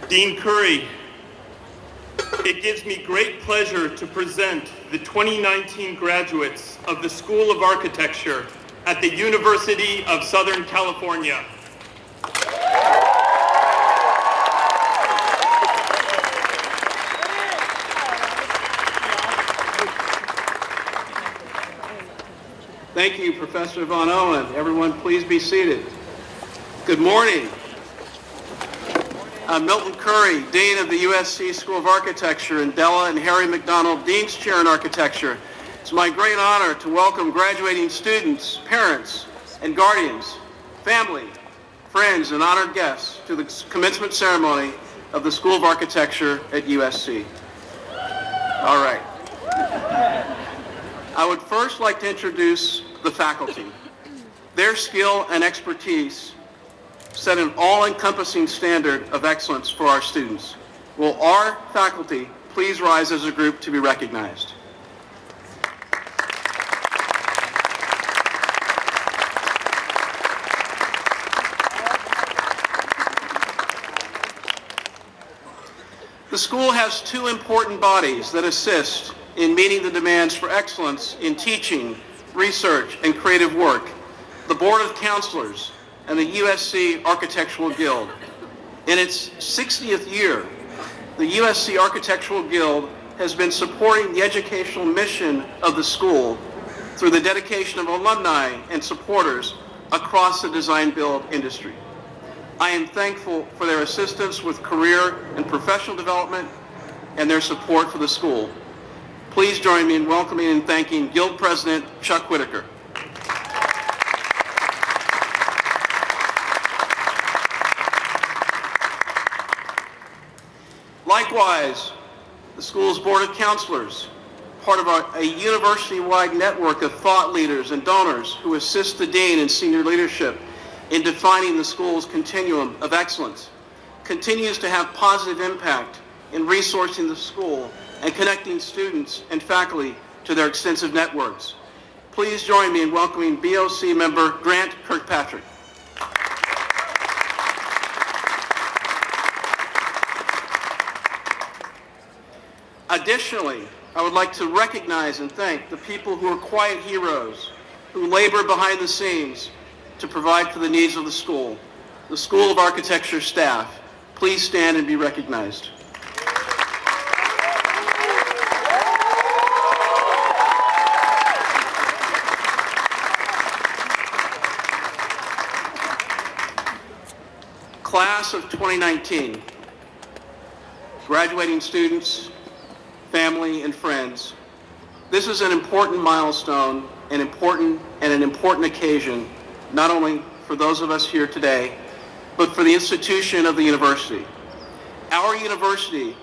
Dean Curry, it gives me great pleasure to present the 2019 graduates of the School of Architecture at the University of Southern California. Thank you, Professor Von Owen. Everyone, please be seated. Good morning. I'm Milton Curry, Dean of the USC School of Architecture, and Della and Harry McDonald, Dean's Chair in Architecture. It's my great honor to welcome graduating students, parents, and guardians, family, friends, and honored guests to the commencement ceremony of the School of Architecture at USC. All right. I would first like to introduce the faculty. Their skill and expertise set an all-encompassing standard of excellence for our students. Will our faculty please rise as a group to be recognized? The school has two important bodies that assist in meeting the demands for excellence in teaching, research, and creative work: the Board of Counselors and the USC Architectural Guild. In its 60th year, the USC Architectural Guild has been supporting the educational mission of the school through the dedication of alumni and supporters across the design-build industry. I am thankful for their assistance with career and professional development and their support for the school. Please join me in welcoming and thanking Guild President Chuck Whitaker. Likewise, the school's Board of Counselors, part of a university-wide network of thought leaders and donors who assist the dean and senior leadership in defining the school's continuum of excellence, continues to have positive impact in resourcing the school and connecting students and faculty to their extensive networks. Please join me in welcoming BOC member Grant Kirkpatrick. Additionally, I would like to recognize and thank the people who are quiet heroes, who labor behind the scenes to provide for the needs of the School of Architecture staff. Please stand and be recognized. Class of 2019, graduating students, family, and friends, this is an important milestone, an important occasion, not only for those of us here today, but for the institution of the university. Our university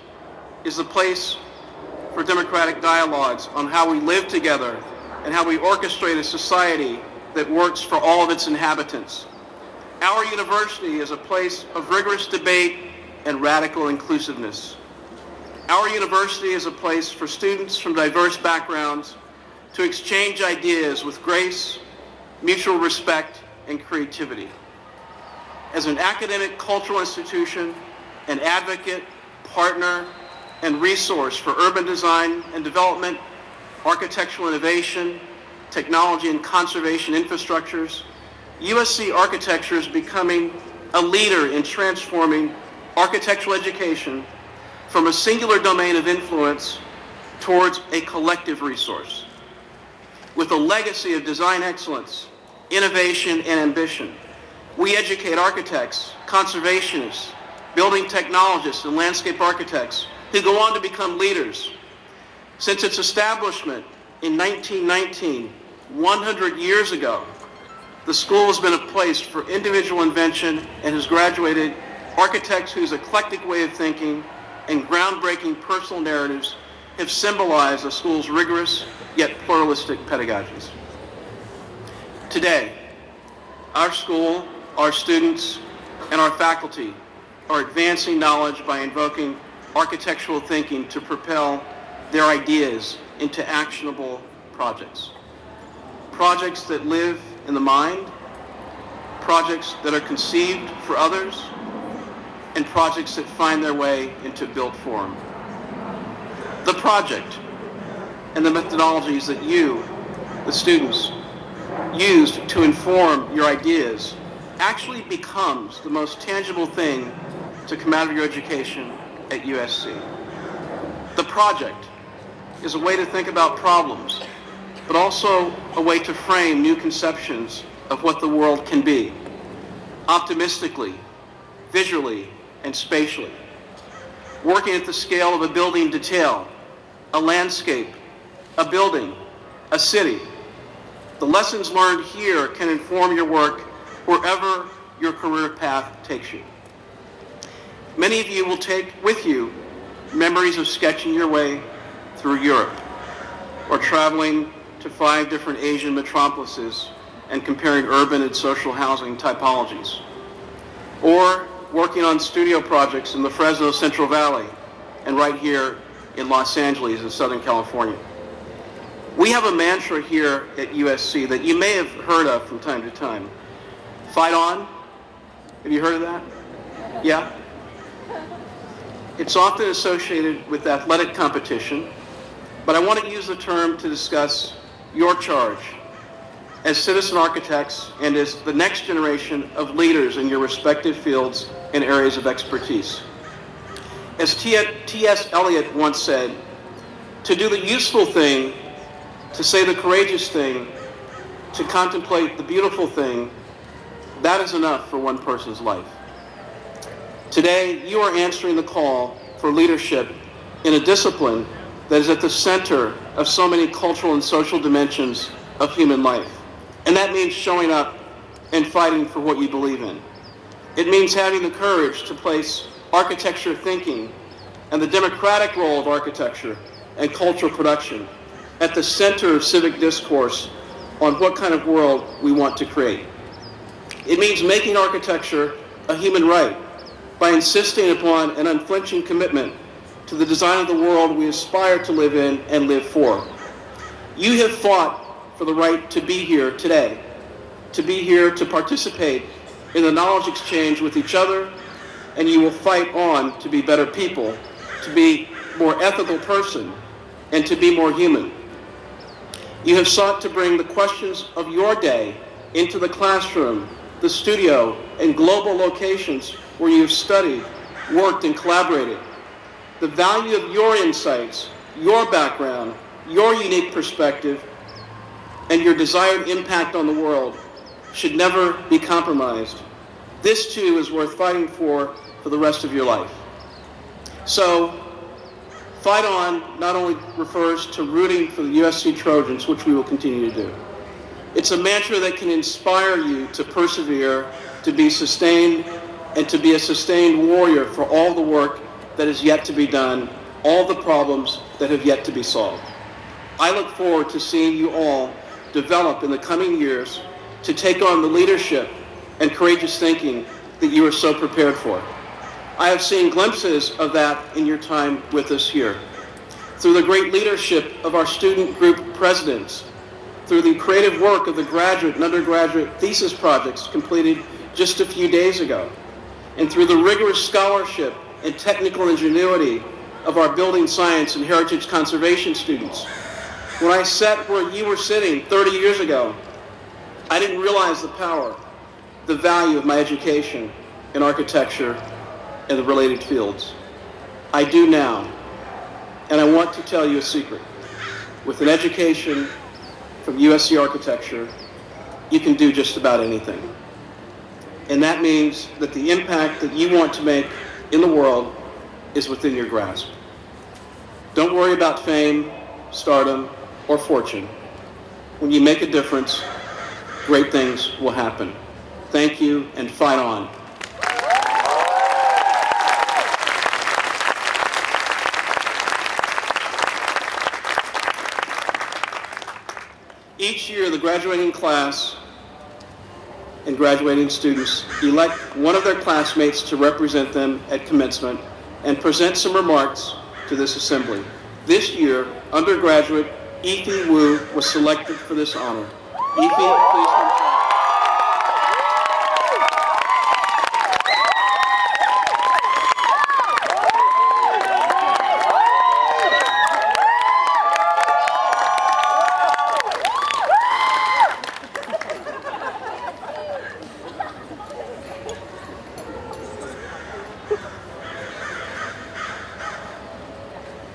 is a place for democratic dialogues on how we live together and how we orchestrate a society that works for all of its inhabitants. Our university is a place of rigorous debate and radical inclusiveness. Our university is a place for students from diverse backgrounds to exchange ideas with grace, mutual respect, and creativity. As an academic cultural institution, an advocate, partner, and resource for urban design and development, architectural innovation, technology and conservation infrastructures, USC Architecture is becoming a leader in transforming architectural education from a singular domain of influence towards a collective resource. With a legacy of design excellence, innovation, and ambition, we educate architects, conservationists, building technologists, and landscape architects who go on to become leaders. Since its establishment in 1919, 100 years ago, the school has been a place for individual invention and has graduated architects whose eclectic way of thinking and groundbreaking personal narratives have symbolized the school's rigorous yet pluralistic pedagogies. Today, our school, our students, and our faculty are advancing knowledge by invoking architectural thinking to propel their ideas into actionable projects. Projects that live in the mind, projects that are conceived for others, and projects that find their way into built form. The project and the methodologies that you, the students, used to inform your ideas actually becomes the most tangible thing to come out of your education at USC. The project is a way to think about problems, but also a way to frame new conceptions of what the world can be, optimistically, visually, and spatially. Working at the scale of a building detail, a landscape, a building, a city. The lessons learned here can inform your work wherever your career path takes you. Many of you will take with you memories of sketching your way through Europe, or traveling to 5 different Asian metropolises and comparing urban and social housing typologies, or working on studio projects in the Fresno Central Valley and right here in Los Angeles in Southern California. We have a mantra here at USC that you may have heard of from time to time. Fight on. Have you heard of that? Yeah? It's often associated with athletic competition, but I want to use the term to discuss your charge as citizen architects and as the next generation of leaders in your respective fields and areas of expertise. As T.S. Eliot once said, to do the useful thing, to say the courageous thing, to contemplate the beautiful thing, that is enough for one person's life. Today, you are answering the call for leadership in a discipline that is at the center of so many cultural and social dimensions of human life. And that means showing up and fighting for what you believe in. It means having the courage to place architecture thinking and the democratic role of architecture and cultural production at the center of civic discourse on what kind of world we want to create. It means making architecture a human right by insisting upon an unflinching commitment to the design of the world we aspire to live in and live for. You have fought for the right to be here today, to be here to participate in the knowledge exchange with each other, and you will fight on to be better people, to be more ethical person, and to be more human. You have sought to bring the questions of your day into the classroom, the studio, and global locations where you have studied, worked, and collaborated. The value of your insights, your background, your unique perspective, and your desired impact on the world should never be compromised. This too is worth fighting for the rest of your life. So, Fight On not only refers to rooting for the USC Trojans, which we will continue to do. It's a mantra that can inspire you to persevere, to be sustained, and to be a sustained warrior for all the work that is yet to be done, all the problems that have yet to be solved. I look forward to seeing you all develop in the coming years to take on the leadership and courageous thinking that you are so prepared for. I have seen glimpses of that in your time with us here. Through the great leadership of our student group presidents, through the creative work of the graduate and undergraduate thesis projects completed just a few days ago, and through the rigorous scholarship and technical ingenuity of our building science and heritage conservation students. When I sat where you were sitting 30 years ago, I didn't realize the power, the value of my education in architecture and the related fields. I do now, and I want to tell you a secret. With an education from USC Architecture, you can do just about anything. And that means that the impact that you want to make in the world is within your grasp. Don't worry about fame, stardom, or fortune. When you make a difference, great things will happen. Thank you, and fight on. Each year, the graduating class and graduating students elect one of their classmates to represent them at commencement and present some remarks to this assembly. This year, undergraduate Yi-Fei Wu was selected for this honor. Yi-Fei, please come forward.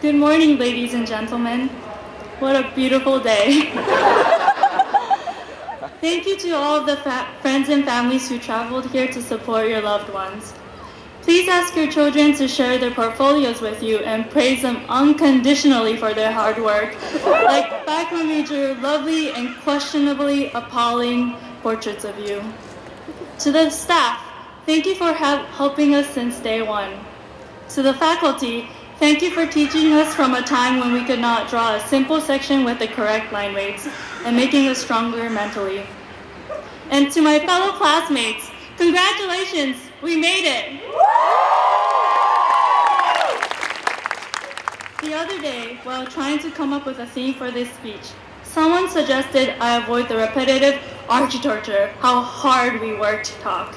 Good morning, ladies and gentlemen. What a beautiful day. Thank you to all of the friends and families who traveled here to support your loved ones. Please ask your children to share their portfolios with you and praise them unconditionally for their hard work, like back when we drew lovely and questionably appalling portraits of you. To the staff, thank you for helping us since day one. To the faculty, thank you for teaching us from a time when we could not draw a simple section with the correct line weights and making us stronger mentally. And to my fellow classmates, congratulations, we made it! The other day, while trying to come up with a theme for this speech, someone suggested I avoid the repetitive architecture, how hard we work to talk.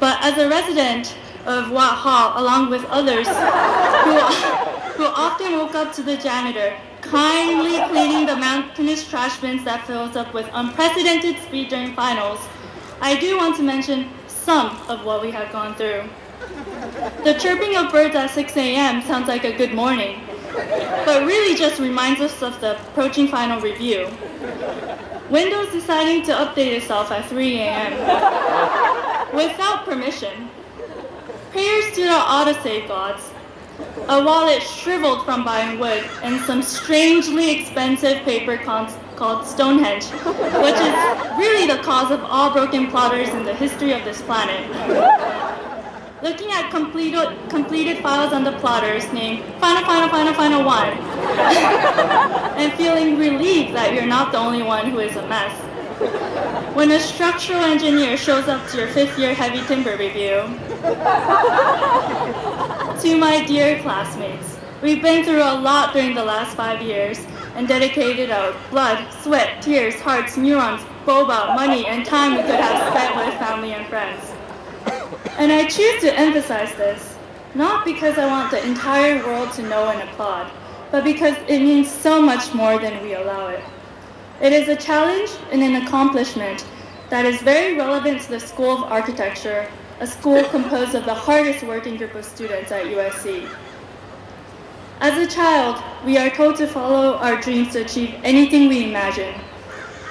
But as a resident of Wat Hall, along with others who often woke up to the janitor kindly cleaning the mountainous trash bins that fills up with unprecedented speed during finals, I do want to mention some of what we have gone through. The chirping of birds at 6 a.m. sounds like a good morning, but really just reminds us of the approaching final review. Windows deciding to update itself at 3 a.m. without permission. Prayers to the autosave gods. A wallet shriveled from buying wood and some strangely expensive paper called Stonehenge, which is really the cause of all broken plotters in the history of this planet. Looking at completed files on the plotters named Final 1, and feeling relieved that you're not the only one who is a mess. When a structural engineer shows up to your 5th year heavy timber review. To my dear classmates, we've been through a lot during the last 5 years and dedicated our blood, sweat, tears, hearts, neurons, boba, money, and time we could have spent with family and friends. And I choose to emphasize this, not because I want the entire world to know and applaud, but because it means so much more than we allow it. It is a challenge and an accomplishment that is very relevant to the School of Architecture, a school composed of the hardest working group of students at USC. As a child, we are told to follow our dreams to achieve anything we imagine.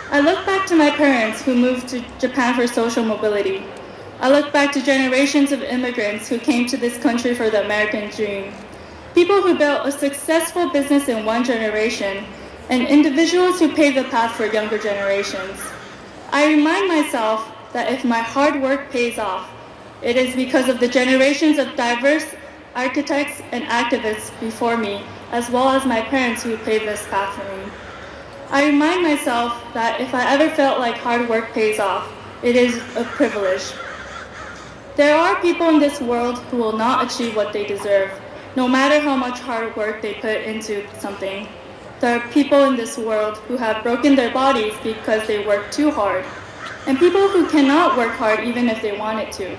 I look back to my parents who moved to Japan for social mobility. I look back to generations of immigrants who came to this country for the American dream. People who built a successful business in one generation, and individuals who paved the path for younger generations. I remind myself that if my hard work pays off, it is because of the generations of diverse architects and activists before me, as well as my parents who paved this path for me. I remind myself that if I ever felt like hard work pays off, it is a privilege. There are people in this world who will not achieve what they deserve, no matter how much hard work they put into something. There are people in this world who have broken their bodies because they work too hard, and people who cannot work hard even if they wanted to.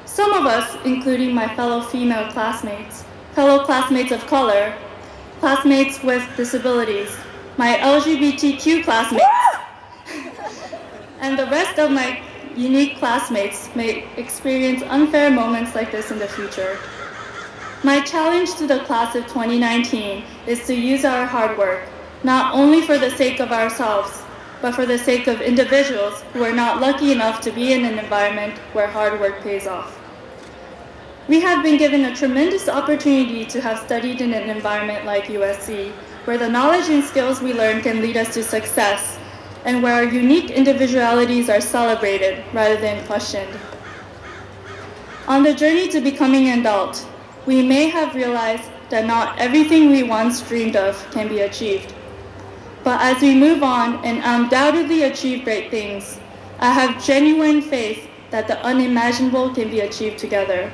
Some of us, including my fellow female classmates, fellow classmates of color, classmates with disabilities, my LGBTQ classmates, and the rest of my unique classmates may experience unfair moments like this in the future. My challenge to the class of 2019 is to use our hard work, not only for the sake of ourselves, but for the sake of individuals who are not lucky enough to be in an environment where hard work pays off. We have been given a tremendous opportunity to have studied in an environment like USC, where the knowledge and skills we learn can lead us to success, and where our unique individualities are celebrated rather than questioned. On the journey to becoming an adult, we may have realized that not everything we once dreamed of can be achieved. But as we move on and undoubtedly achieve great things, I have genuine faith that the unimaginable can be achieved together.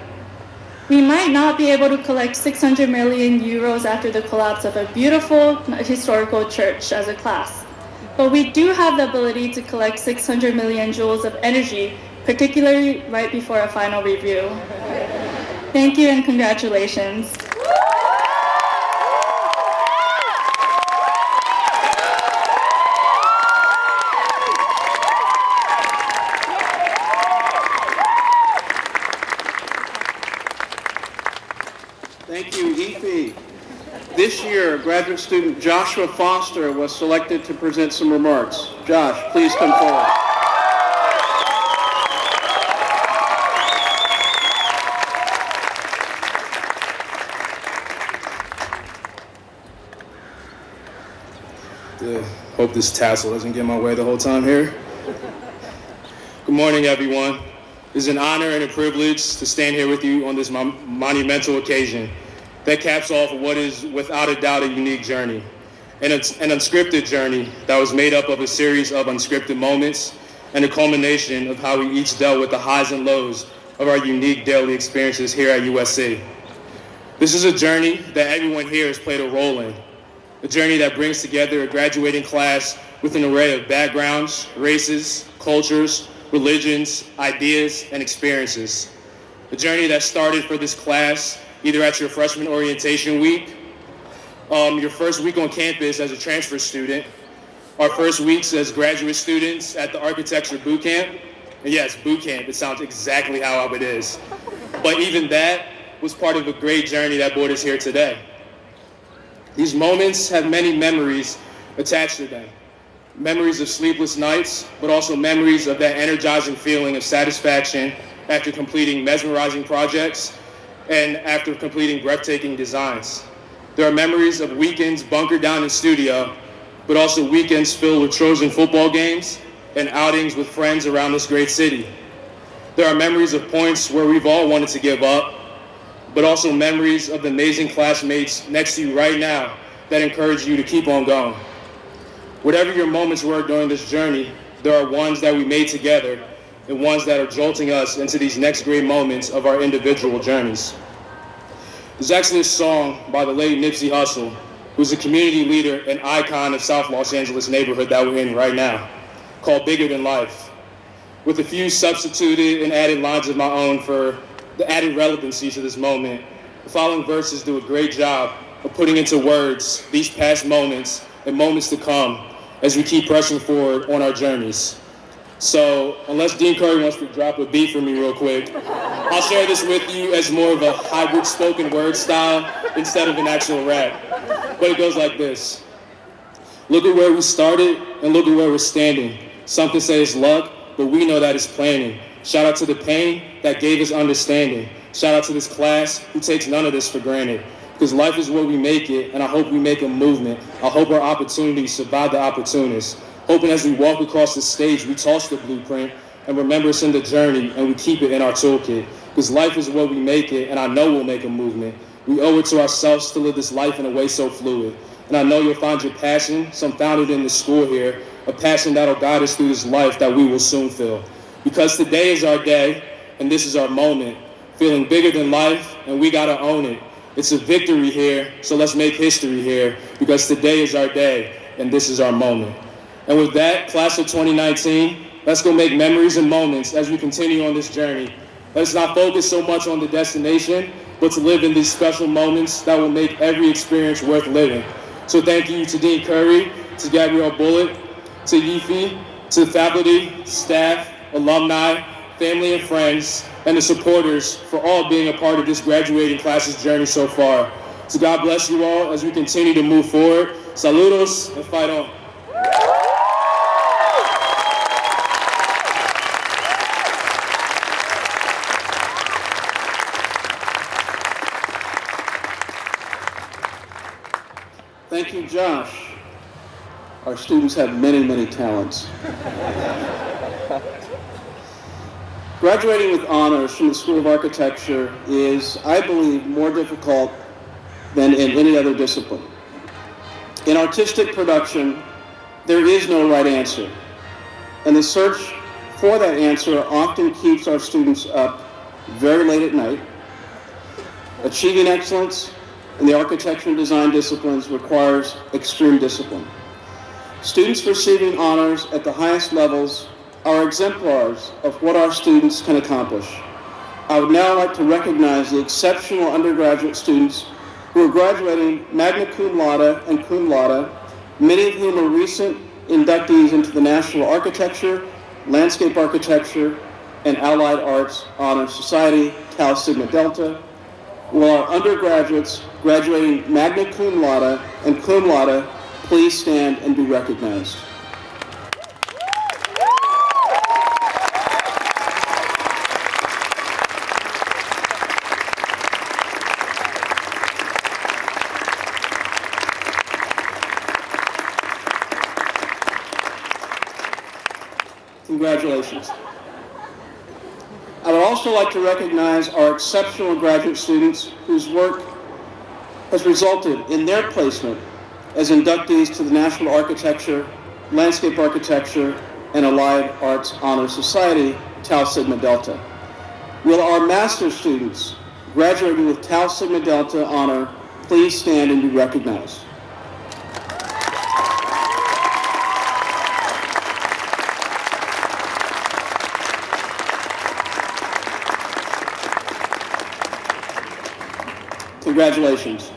We might not be able to collect 600 million euros after the collapse of a beautiful historical church as a class, but we do have the ability to collect 600 million joules of energy, particularly right before a final review. Thank you and congratulations. Thank you, Ify. This year, graduate student Joshua Foster was selected to present some remarks. Josh, please come forward. Hope this tassel doesn't get in my way the whole time here. Good morning, everyone. It is an honor and a privilege to stand here with you on this monumental occasion that caps off what is without a doubt a unique journey, and it's an unscripted journey that was made up of a series of unscripted moments and a culmination of how we each dealt with the highs and lows of our unique daily experiences here at USC. This is a journey that everyone here has played a role in, a journey that brings together a graduating class with an array of backgrounds, races, cultures, religions, ideas, and experiences. A journey that started for this class either at your freshman orientation week, your first week on campus as a transfer student, our first weeks as graduate students at the architecture boot camp. And yes, boot camp, it sounds exactly how it is. But even that was part of a great journey that brought us here today. These moments have many memories attached to them. Memories of sleepless nights, but also memories of that energizing feeling of satisfaction after completing mesmerizing projects and after completing breathtaking designs. There are memories of weekends bunkered down in studio, but also weekends filled with Trojan football games and outings with friends around this great city. There are memories of points where we've all wanted to give up, but also memories of the amazing classmates next to you right now that encourage you to keep on going. Whatever your moments were during this journey, there are ones that we made together and ones that are jolting us into these next great moments of our individual journeys. There's actually a song by the late Nipsey Hussle, who's a community leader and icon of South Los Angeles neighborhood that we're in right now, called Bigger Than Life. With a few substituted and added lines of my own for the added relevancy to this moment, the following verses do a great job of putting into words these past moments and moments to come as we keep pressing forward on our journeys. So unless Dean Curry wants to drop a beat for me real quick, I'll share this with you as more of a hybrid spoken word style instead of an actual rap. But it goes like this. Look at where we started and look at where we're standing. Some can say it's luck, but we know that it's planning. Shout out to the pain that gave us understanding. Shout out to this class who takes none of this for granted. Because life is where we make it, and I hope we make a movement. I hope our opportunities survive the opportunists. Hoping as we walk across the stage, we toss the blueprint and remember it's in the journey, and we keep it in our toolkit. Because life is where we make it, and I know we'll make a movement. We owe it to ourselves to live this life in a way so fluid. And I know you'll find your passion, some founded in the school here, a passion that'll guide us through this life that we will soon feel. Because today is our day, and this is our moment. Feeling bigger than life, and we gotta own it. It's a victory here, so let's make history here, because today is our day, and this is our moment. And with that, class of 2019, let's go make memories and moments as we continue on this journey. Let's not focus so much on the destination, but to live in these special moments that will make every experience worth living. So thank you to Dean Curry, to Gabrielle Bullitt, to Yifi, to the faculty, staff, alumni, family and friends, and the supporters for all being a part of this graduating class's journey so far. So God bless you all as we continue to move forward. Saludos and fight on. Thank you, Josh. Our students have many, many talents. Graduating with honors from the School of Architecture is, I believe, more difficult than in any other discipline. In artistic production, there is no right answer, and the search for that answer often keeps our students up very late at night. Achieving excellence in the architecture and design disciplines requires extreme discipline. Students receiving honors at the highest levels are exemplars of what our students can accomplish. I would now like to recognize the exceptional undergraduate students who are graduating magna cum laude and cum laude, many of whom are recent inductees into the National Architecture, Landscape Architecture, and Allied Arts Honor Society, Tau Sigma Delta. Will our undergraduates graduating magna cum laude and cum laude please stand and be recognized? Congratulations. I would also like to recognize our exceptional graduate students whose work has resulted in their placement as inductees to the National Architecture, Landscape Architecture, and Allied Arts Honor Society, Tau Sigma Delta. Will our master's students graduating with Tau Sigma Delta honor please stand and be recognized? Congratulations.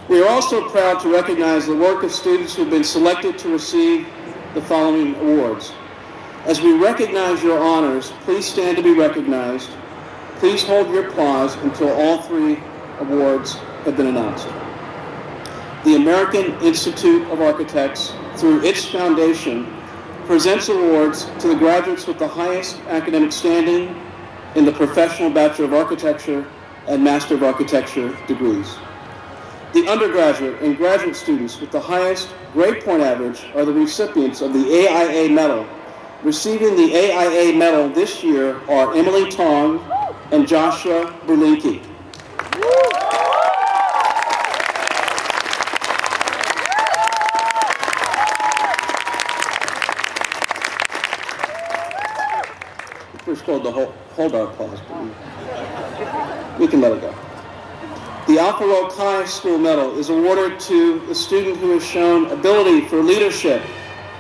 We are also proud to recognize the work of students who have been selected to receive the following awards. As we recognize your honors, please stand to be recognized. Please hold your applause until all three awards have been announced. The American Institute of Architects, through its foundation, presents awards to the graduates with the highest academic standing in the Professional Bachelor of Architecture and Master of Architecture degrees. The undergraduate and graduate students with the highest grade point average are the recipients of the AIA Medal. Receiving the AIA Medal this year are Emily Tong and Joshua Berlinke. We're supposed to hold our applause, but we can let it go. The Alpha Rho Chi School Medal is awarded to the student who has shown ability for leadership,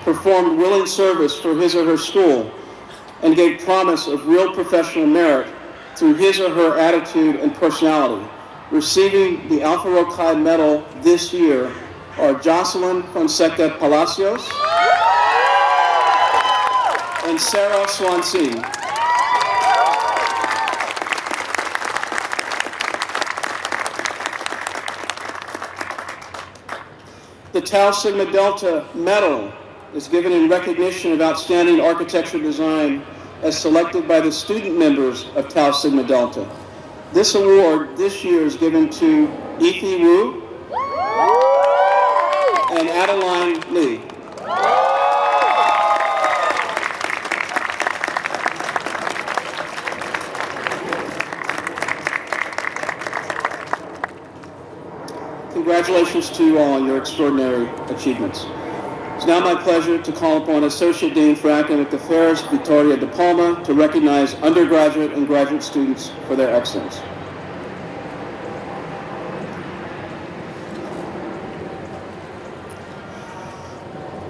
performed willing service for his or her school, and gave promise of real professional merit through his or her attitude and personality. Receiving the Alpha Rho Chi Medal this year are Jocelyn Fonseca Palacios and Sarah Swansea. The Tau Sigma Delta Medal is given in recognition of outstanding architectural design as selected by the student members of Tau Sigma Delta. This award this year is given to Ethi Wu and Adeline Lee. Congratulations to you all on your extraordinary achievements. It's now my pleasure to call upon Associate Dean for Academic Affairs, Victoria De Palma, to recognize undergraduate and graduate students for their excellence.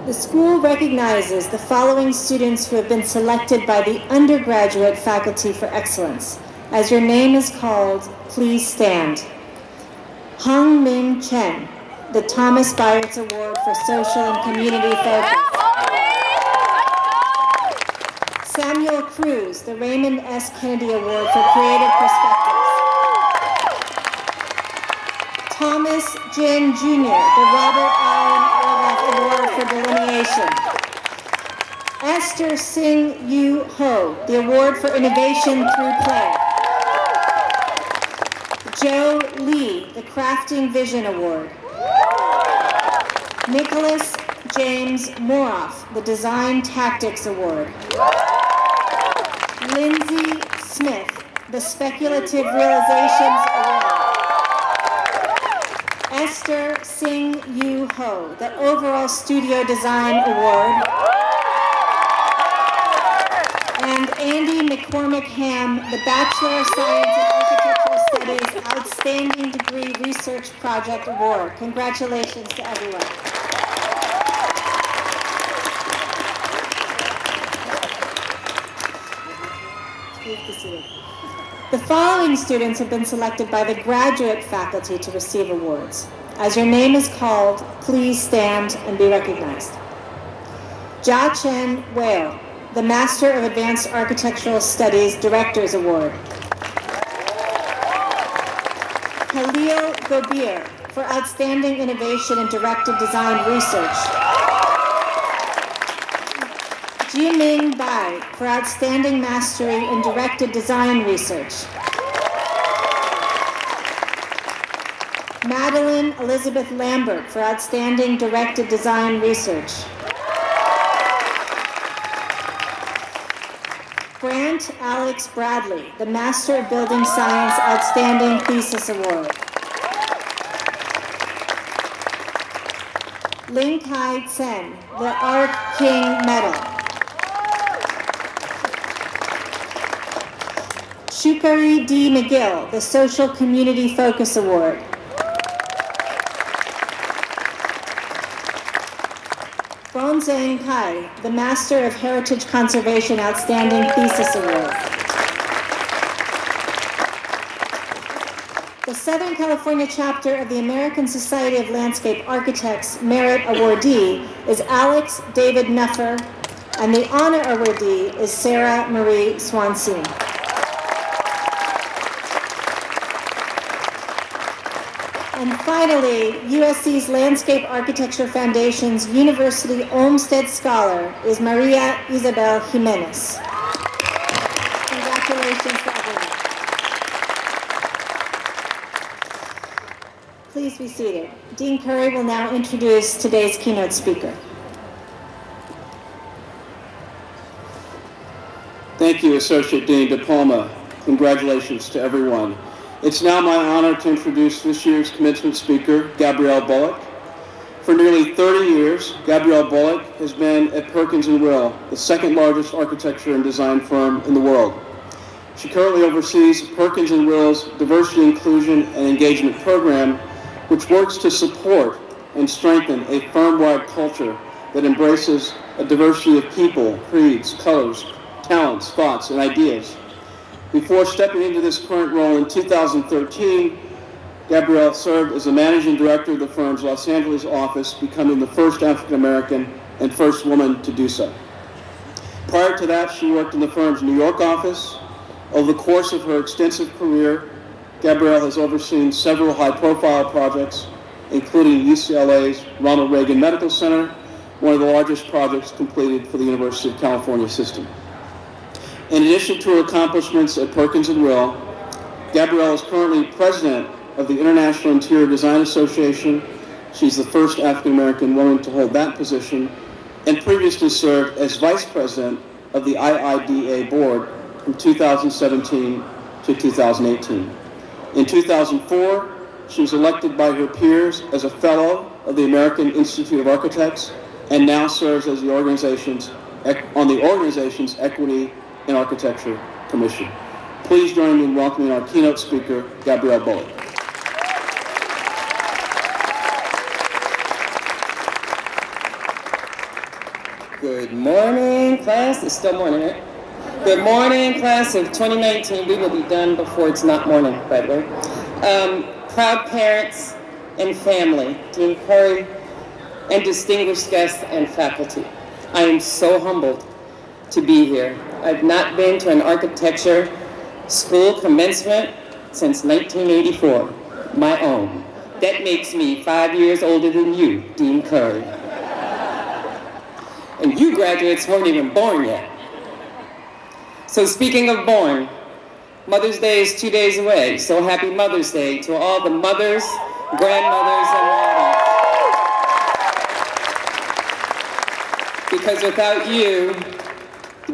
The school recognizes the following students who have been selected by the undergraduate faculty for excellence. As your name is called, please stand. Hung Min Chen, the Thomas Byards Award for Social and Community Focus. Samuel Cruz, the Raymond S. Kennedy Award for Creative Perspectives. Thomas Jin Jr., the Robert Allen Orloff Award for Delineation. Esther Sing Yu Ho, the Award for Innovation Through Play. Joe Lee, the Crafting Vision Award. Nicholas James Moroff, the Design Tactics Award. Lindsay Smith, the Speculative Realizations Award. Esther Sing Yu Ho, the Overall Studio Design Award. And Andy McCormick Ham, the Bachelor of Science in Architectural Studies Outstanding Degree Research Project Award. Congratulations to everyone. The following students have been selected by the graduate faculty to receive awards. As your name is called, please stand and be recognized. Jia Chen Wei, the Master of Advanced Architectural Studies Director's Award. Gobier for outstanding innovation in directed design research. Jiming Bai for outstanding mastery in directed design research. Madeline Elizabeth Lambert for outstanding directed design research. Grant Alex Bradley, the Master of Building Science Outstanding Thesis Award. Ling Kai Tsen, the Art King Medal. Shukari D. McGill, the Social Community Focus Award. Bonzeng Kai, the Master of Heritage Conservation Outstanding Thesis Award. The Southern California chapter of the American Society of Landscape Architects Merit Awardee is Alex David Nuffer, and the honor awardee is Sarah Marie Swansea. And finally, USC's Landscape Architecture Foundation's University Olmsted Scholar is Maria Isabel Jimenez. Congratulations to everyone. Please be seated. Dean Curry will now introduce today's keynote speaker. Thank you, Associate Dean DePalma. Congratulations to everyone. It's now my honor to introduce this year's commencement speaker, Gabrielle Bullock. For nearly 30 years, Gabrielle Bullock has been at Perkins & Will, the second largest architecture and design firm in the world. She currently oversees Perkins & Will's Diversity, Inclusion, and Engagement program, which works to support and strengthen a firm-wide culture that embraces a diversity of people, creeds, colors, talents, thoughts, and ideas. Before stepping into this current role in 2013, Gabrielle served as the managing director of the firm's Los Angeles office, becoming the first African American and first woman to do so. Prior to that, she worked in the firm's New York office. Over the course of her extensive career, Gabrielle has overseen several high-profile projects, including UCLA's Ronald Reagan Medical Center, one of the largest projects completed for the University of California system. In addition to her accomplishments at Perkins & Will, Gabrielle is currently president of the International Interior Design Association. She's the first African-American woman to hold that position, and previously served as vice president of the IIDA board from 2017 to 2018. In 2004, she was elected by her peers as a fellow of the American Institute of Architects, and now serves as the organization's Equity in Architecture Commission. Please join me in welcoming our keynote speaker, Gabrielle Bullock. Good morning, class. It's still morning, right? Good morning, class of 2019. We will be done before it's not morning, by the way. Proud parents and family, Dean Curry, and distinguished guests and faculty. I am so humbled to be here. I've not been to an architecture school commencement since 1984, my own. That makes me 5 years older than you, Dean Curry. And you graduates weren't even born yet. So speaking of born, Mother's Day is 2 days away, so happy Mother's Day to all the mothers, grandmothers, and daughters. Because without you,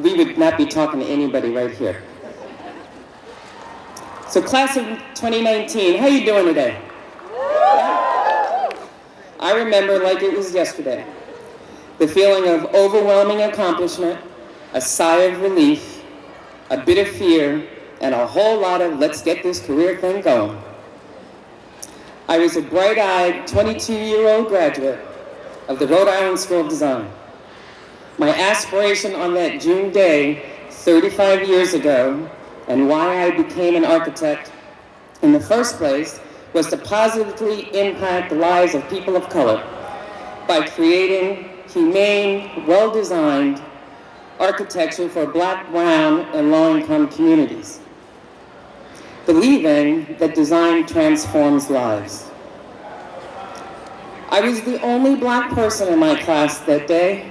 we would not be talking to anybody right here. So class of 2019, how you doing today? I remember like it was yesterday, the feeling of overwhelming accomplishment, a sigh of relief, a bit of fear, and a whole lot of let's get this career thing going. I was a bright-eyed 22-year-old graduate of the Rhode Island School of Design. My aspiration on that June day, 35 years ago, and why I became an architect in the first place, was to positively impact the lives of people of color by creating humane, well-designed architecture for Black, brown, and low-income communities, believing that design transforms lives. I was the only black person in my class that day,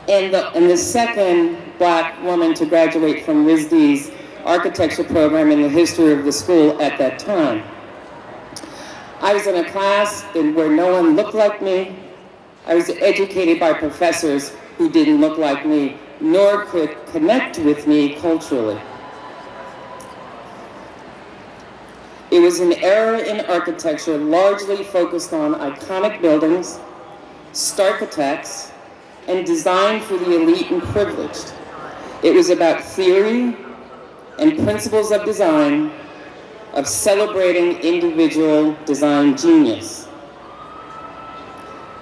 and the second black woman to graduate from RISD's architecture program in the history of the school at that time. I was in a class where no one looked like me. I was educated by professors who didn't look like me, nor could connect with me culturally. It was an era in architecture largely focused on iconic buildings, starchitects, and design for the elite and privileged. It was about theory and principles of design, of celebrating individual design genius.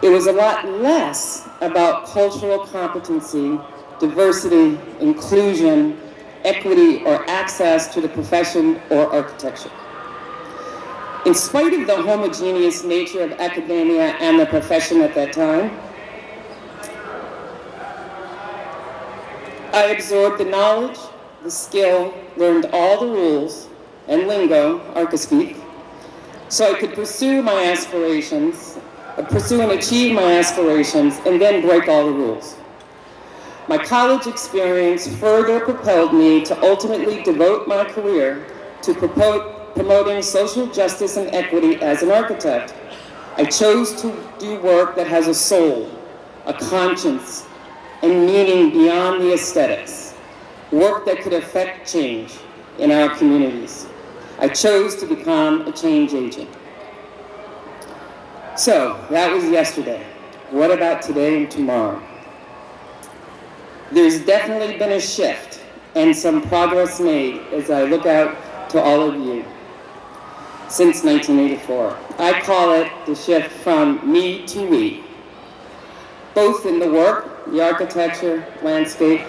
It was a lot less about cultural competency, diversity, inclusion, equity, or access to the profession or architecture. In spite of the homogeneous nature of academia and the profession at that time, I absorbed the knowledge, the skill, learned all the rules and lingo, archispeak, so I could pursue and achieve my aspirations, and then break all the rules. My college experience further propelled me to ultimately devote my career to promoting social justice and equity as an architect. I chose to do work that has a soul, a conscience, and meaning beyond the aesthetics, work that could affect change in our communities. I chose to become a change agent. So, that was yesterday. What about today and tomorrow? There's definitely been a shift and some progress made as I look out to all of you since 1984. I call it the shift from me to we, both in the work, the architecture, landscape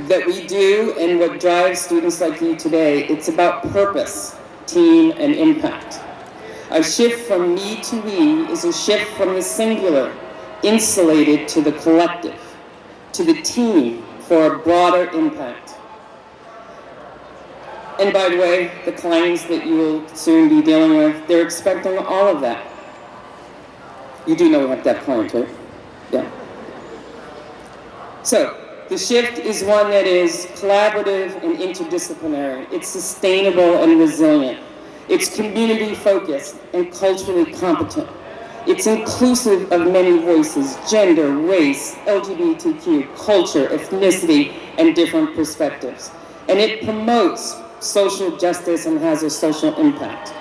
that we do and what drives students like you today. It's about purpose, team, and impact. A shift from me to we is a shift from the singular, insulated, to the collective, to the team for a broader impact. And by the way, the clients that you will soon be dealing with, they're expecting all of that. You do know we have that client, right? Yeah. So, the shift is one that is collaborative and interdisciplinary. It's sustainable and resilient. It's community-focused and culturally competent. It's inclusive of many voices, gender, race, LGBTQ, culture, ethnicity, and different perspectives. And it promotes social justice and has a social impact.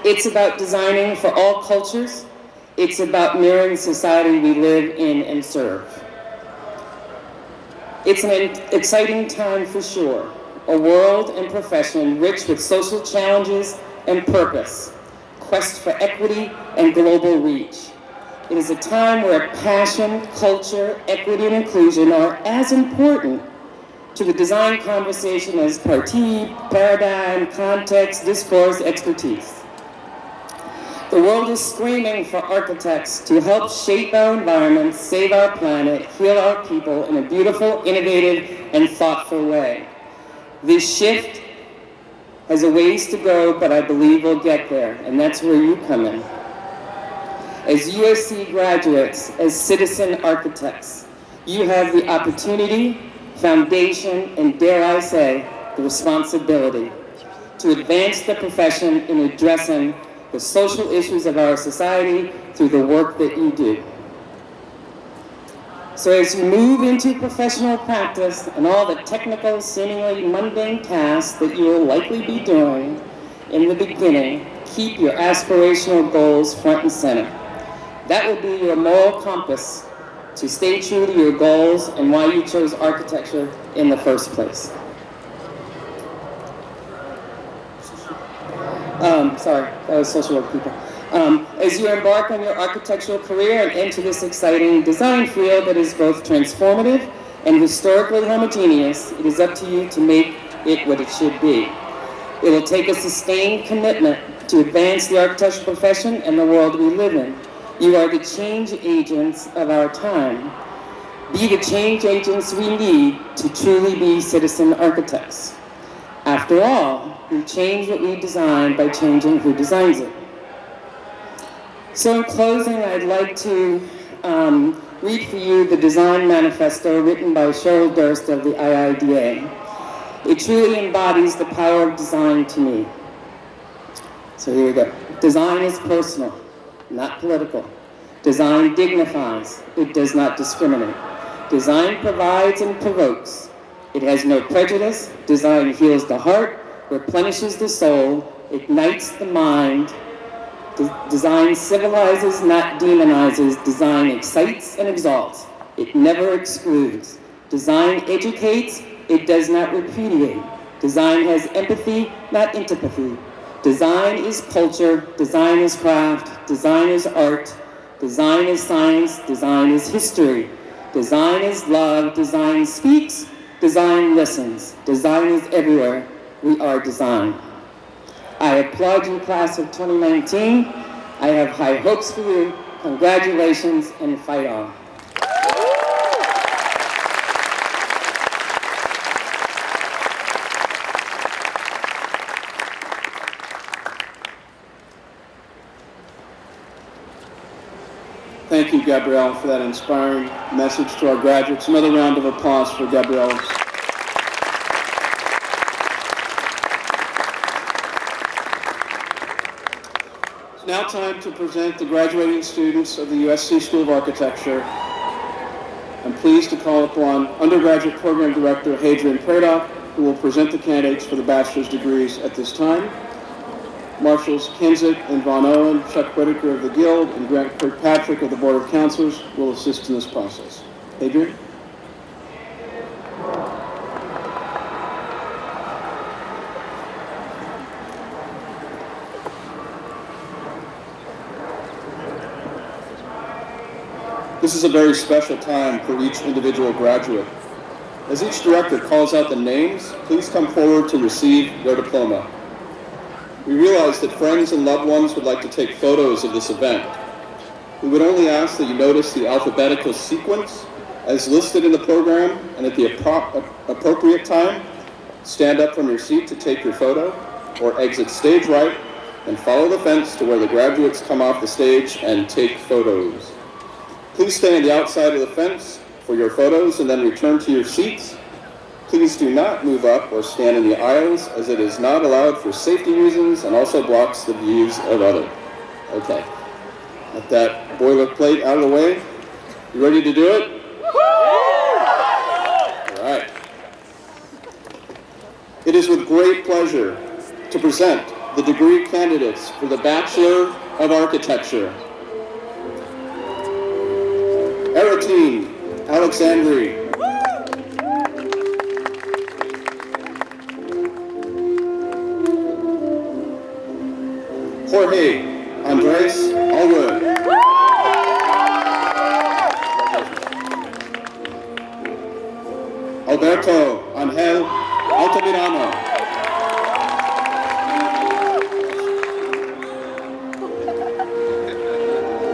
It's about designing for all cultures. It's about mirroring the society we live in and serve. It's an exciting time for sure, a world and profession rich with social challenges and purpose, quest for equity and global reach. It is a time where passion, culture, equity, and inclusion are as important to the design conversation as party, paradigm, context, discourse, expertise. The world is screaming for architects to help shape our environment, save our planet, heal our people in a beautiful, innovative, and thoughtful way. This shift has a ways to go, but I believe we'll get there, and that's where you come in. As USC graduates, as citizen architects, you have the opportunity, foundation, and dare I say, the responsibility to advance the profession in addressing the social issues of our society through the work that you do. So as you move into professional practice and all the technical, seemingly mundane tasks that you will likely be doing in the beginning, keep your aspirational goals front and center. That will be your moral compass to stay true to your goals and why you chose architecture in the first place. Sorry, that was social work people. As you embark on your architectural career and into this exciting design field that is both transformative and historically homogeneous, it is up to you to make it what it should be. It will take a sustained commitment to advance the architectural profession and the world we live in. You are the change agents of our time. Be the change agents we need to truly be citizen architects. After all, we change what we design by changing who designs it. So in closing, I'd like to read for you the design manifesto written by Cheryl Durst of the IIDA. It truly embodies the power of design to me. So here we go. Design is personal, not political. Design dignifies, it does not discriminate. Design provides and provokes. It has no prejudice. Design heals the heart, replenishes the soul, ignites the mind. Design civilizes, not demonizes. Design excites and exalts. It never excludes. Design educates, it does not repudiate. Design has empathy, not antipathy. Design is culture, design is craft, design is art, design is science, design is history. Design is love, design speaks, design listens. Design is everywhere. We are design. I applaud you, class of 2019. I have high hopes for you. Congratulations and fight on. Thank you, Gabrielle, for that inspiring message to our graduates. Another round of applause for Gabrielle. It's now time to present the graduating students of the USC School of Architecture. I'm pleased to call upon Undergraduate Program Director Hadrian Pradock, who will present the candidates for the bachelor's degrees at this time. Marshals Kinzik and Von Owen, Chuck Whitaker of the Guild, and Grant Kirkpatrick of the Board of Counselors will assist in this process. Adrian? This is a very special time for each individual graduate. As each director calls out the names, please come forward to receive your diploma. We realize that friends and loved ones would like to take photos of this event. We would only ask that you notice the alphabetical sequence as listed in the program, and at the appropriate time, stand up from your seat to take your photo, or exit stage right and follow the fence to where the graduates come off the stage and take photos. Please stay on the outside of the fence for your photos and then return to your seats. Please do not move up or stand in the aisles, as it is not allowed for safety reasons and also blocks the views of others. Okay, get that boilerplate out of the way. You ready to do it? All right. It is with great pleasure to present the degree candidates for the Bachelor of Architecture. Eratine Alexandri. Jorge Andres Allwood. Alberto Angel Altamirano.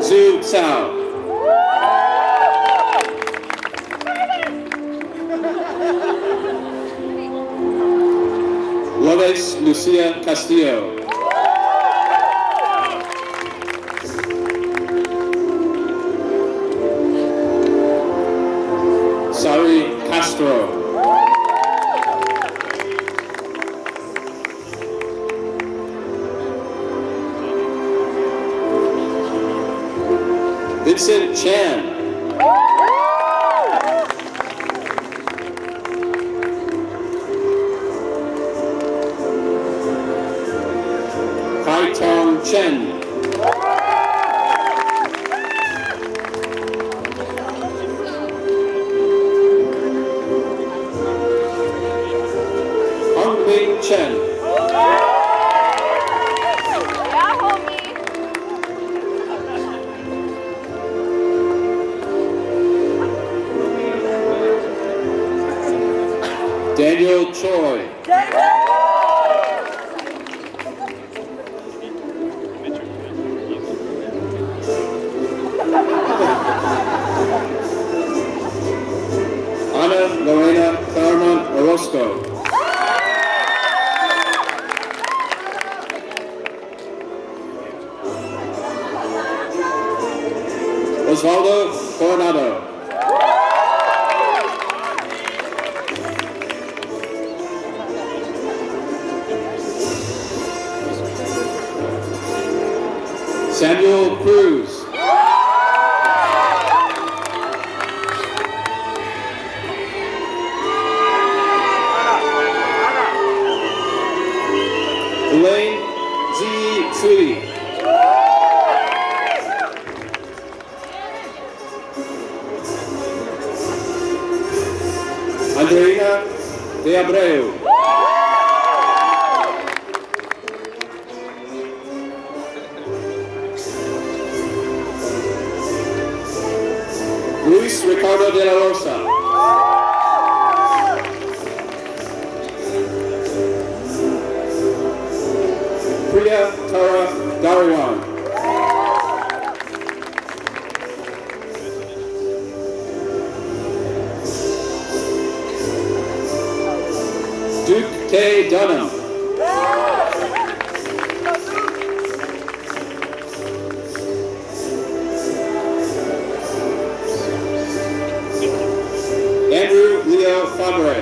Zhu Cao. Lourdes Lucia Castillo. Sari Castro. Vincent Chan. Kai Tong Chen. Chen. Yeah, homie. Daniel Choi. Ana Lorena Claremont Orozco. Andreina de Abreu. Luis Ricardo de la Rosa. Priya Tara Dariwan. Duke K. Dunham. Andrew Leo Fabre.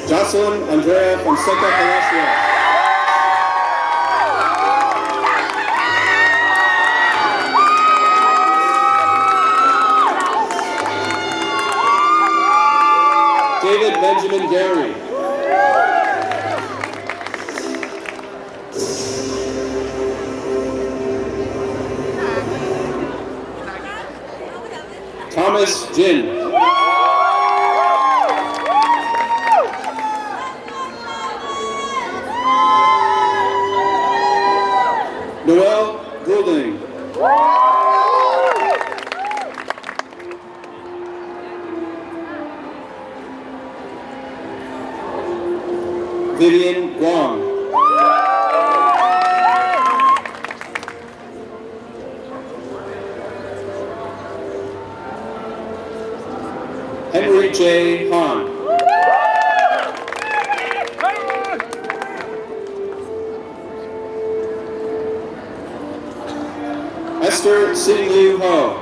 Jocelyn Andrea Fonseca Palacio. David Benjamin Gary. Thomas Jin. Noel Goulding. Vivian Guang. Henry J. Han. Esther Sing Liu Ho.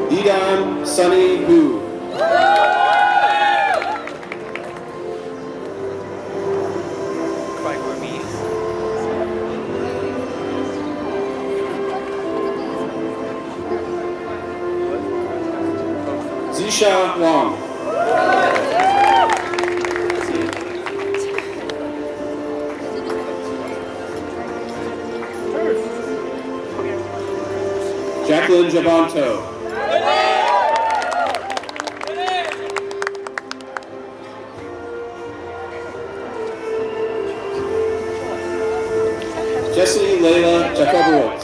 Idan Sunny Hu. Zisha Wang. Jacqueline Jabanto. Jessie Leila Jacobowitz.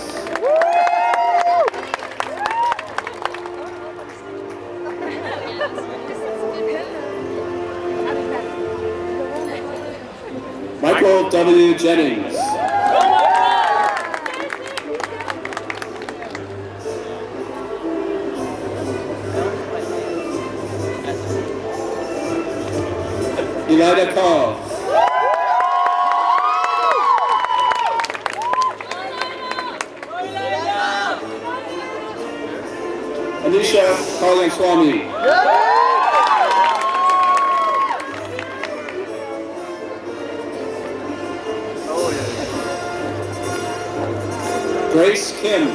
Michael W. Jennings. Elida Call. Anisha Kalyanswamy. Grace Kim.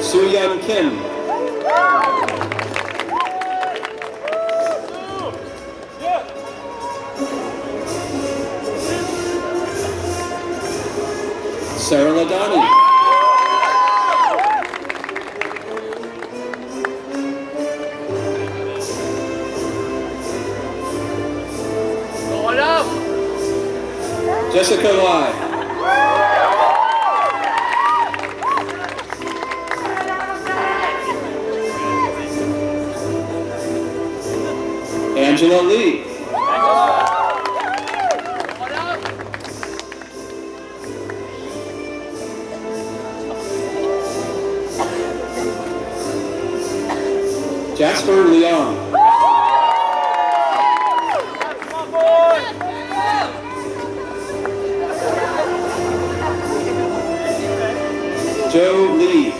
Soo-Yeon Kim. Sarah Ladani. Jessica Lai. Angela Lee. Jasper Leon. Joe Lee.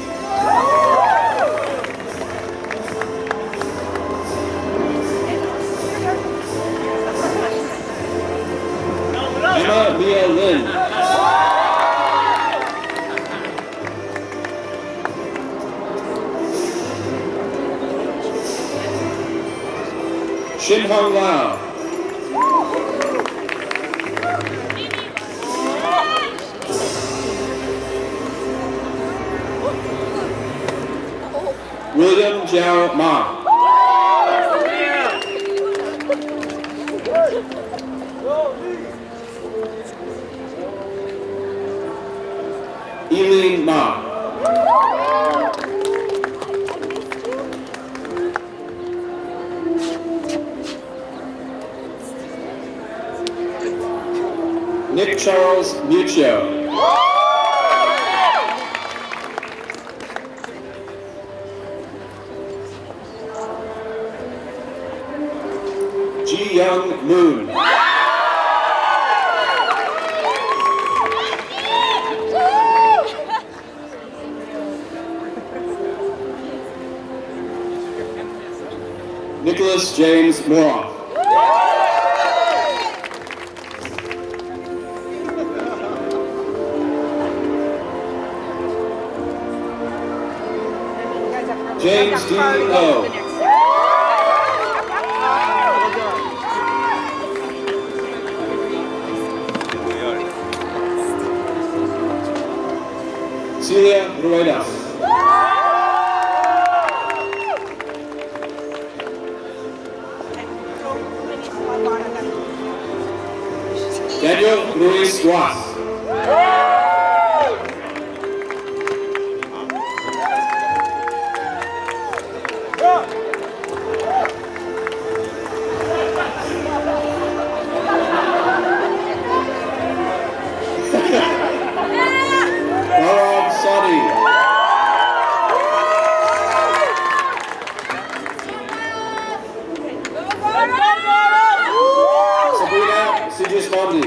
Shin-Hung Lau. William Jiao Ma. Eileen Ma. Nick Charles Muccio. Ji Young Moon. Nicholas James Moroff. James D. O. Celia Ruedas. Daniel Luis Duas. Gaurav Sadi. Sabrina Sigismondi.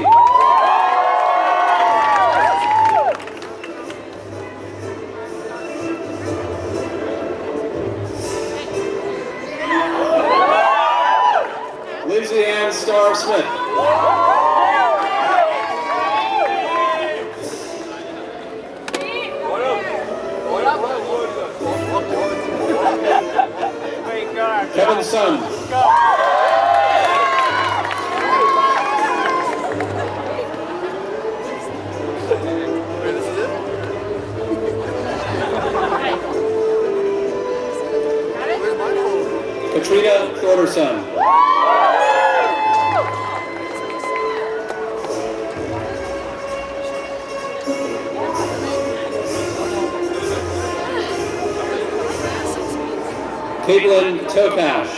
Lindsay Ann Starr Smith. Kevin Sun. Katrina Thorderson. Caitlin Topash.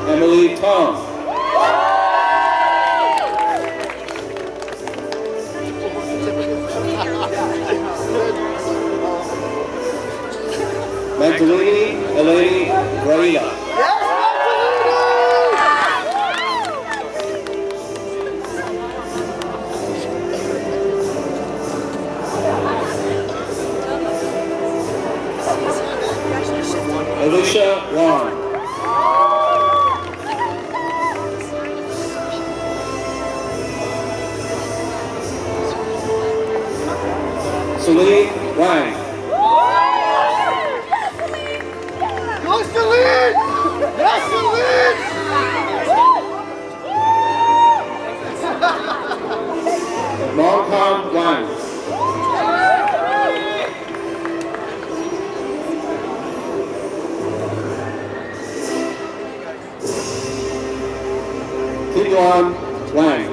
Emily Tom. Magdalene Eleni Braila. Alicia Wong. Celine Wang. Mongkong Wang. Yuan Wang.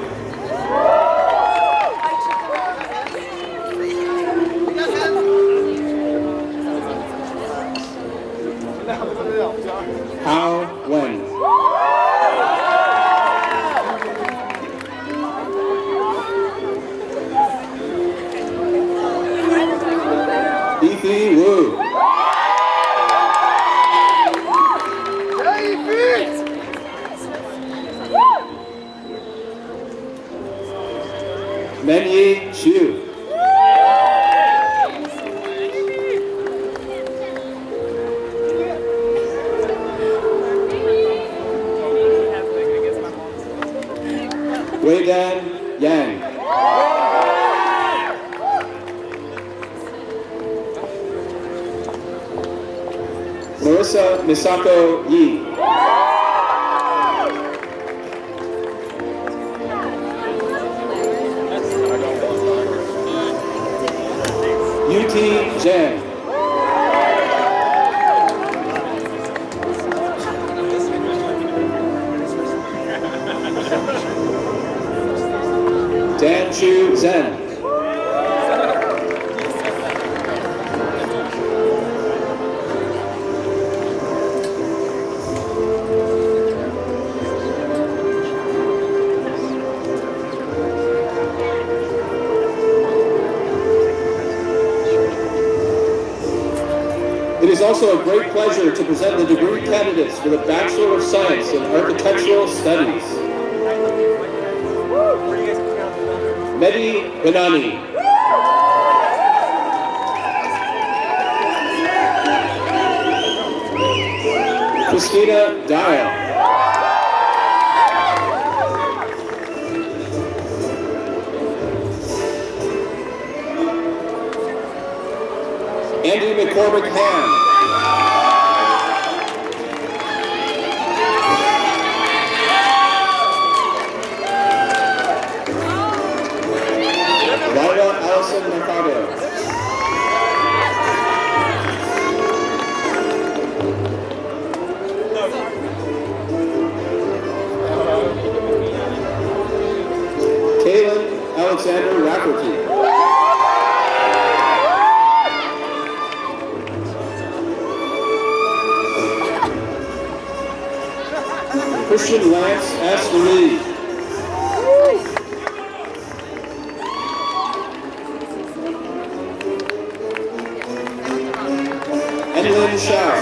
Hao Wen. Ethan Wu. Menyi Xu. Weidan Yang. Marissa Misako Yi. Yuti Jen. Dan Chu Zen. It is also a great pleasure to present the degree candidates for the Bachelor of Science in Architectural Studies. Mehdi Benani. Christina Dial. Andy McCormick Ham. Lyra Allison Mercado. Kaylin Alexander Rafferty. Christian Lance S. Lee. Enlin Shao.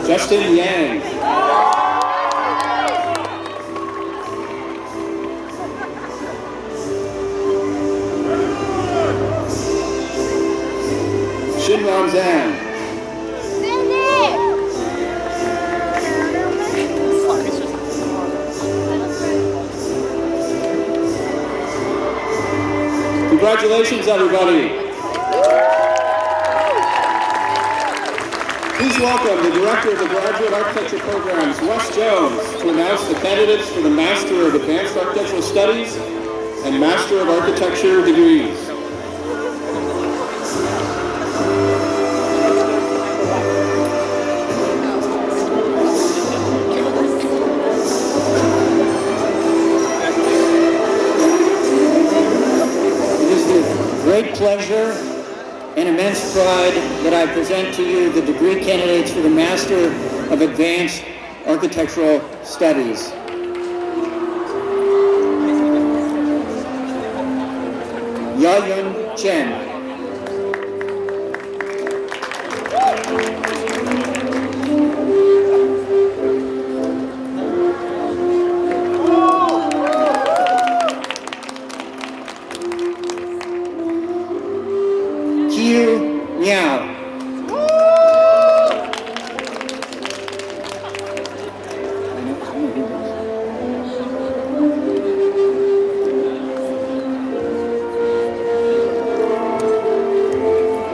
Justin Yang. Shinram Zhang. Congratulations, everybody. Please welcome the Director of the Graduate Architecture Programs, Wes Jones, to announce the candidates for the Master of Advanced Architectural Studies and Master of Architecture degrees. Great pleasure and immense pride that I present to you the degree candidates for the Master of Advanced Architectural Studies. Yayun Chen. Miao.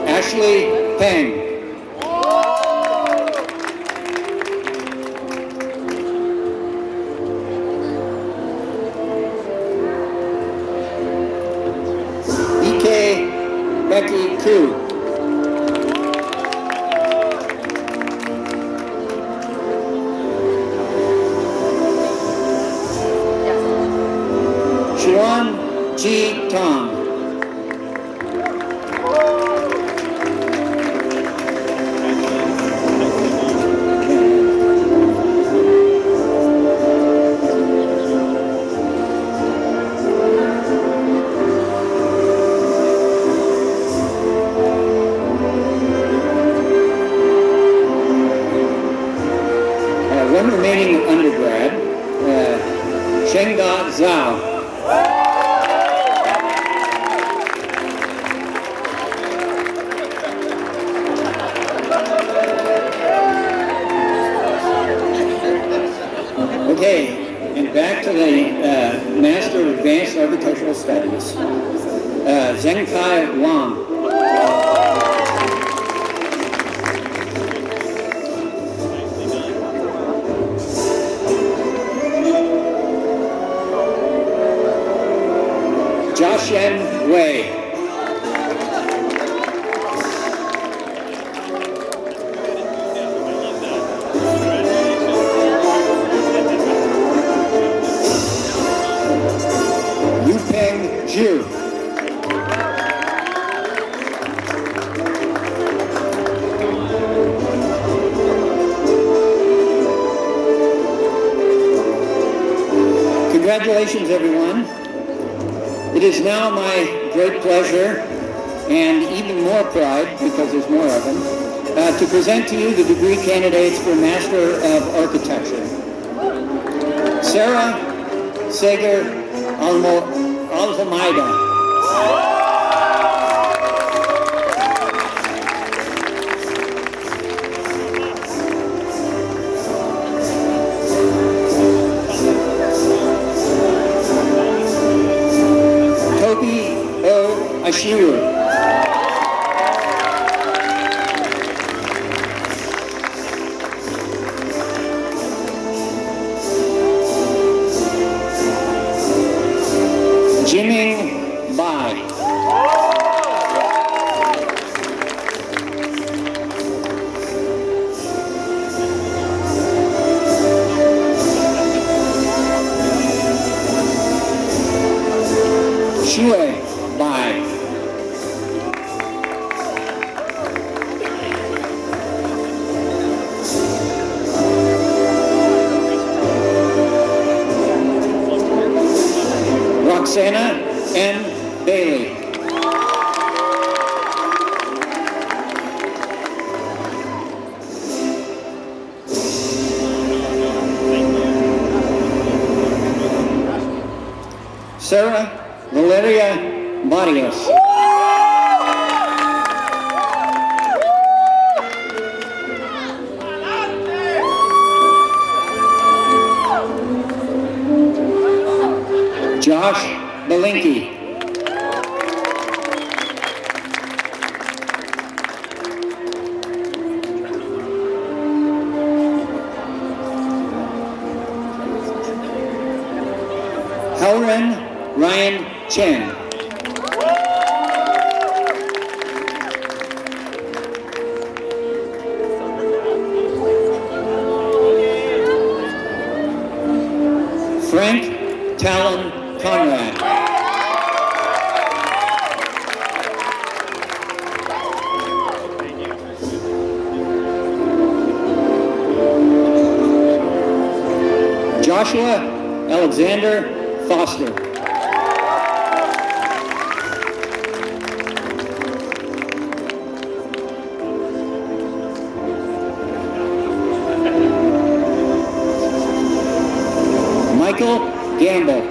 Ashley Peng. EK Becky Koo. Xuan Ji Tong. One remaining undergrad, Chengda Zhao. Advanced Architectural Studies, Zhengkai Wang. Jiaxian Wei. Yupeng Zhu. Congratulations, everyone. It is now my great pleasure, and even more pride, because there's more of them, to present to you the degree candidates for Master of Architecture. Sarah Sager Almeida. Tobi O. Ashiru. Jiming Bai. Xue Bai. Roxana M. Bailey. Sarah Valeria Barrios. Josh Belinky. Howren Ryan Chen. Frank Talon Conrad. Joshua Alexander Foster. Michael Gamble.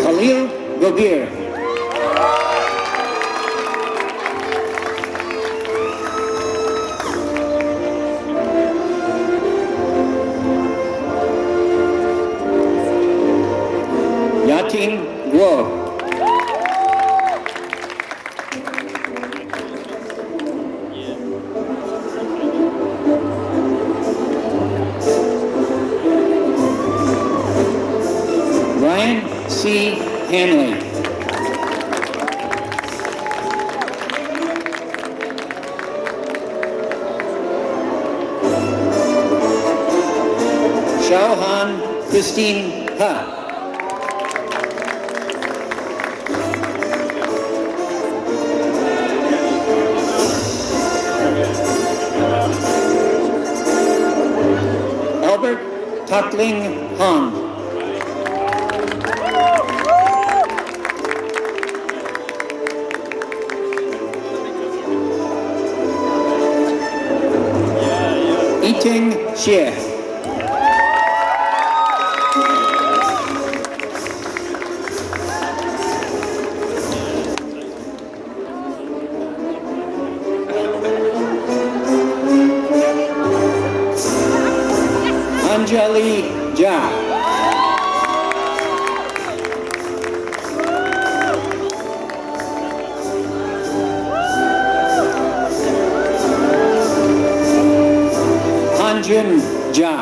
Khalil Gobir. Yatin Guo. Ryan C. Hanley. Xiaohan Christine Ha. Albert Takling Han. Yiting Xie. Anjali Jha. Hanjun Jha.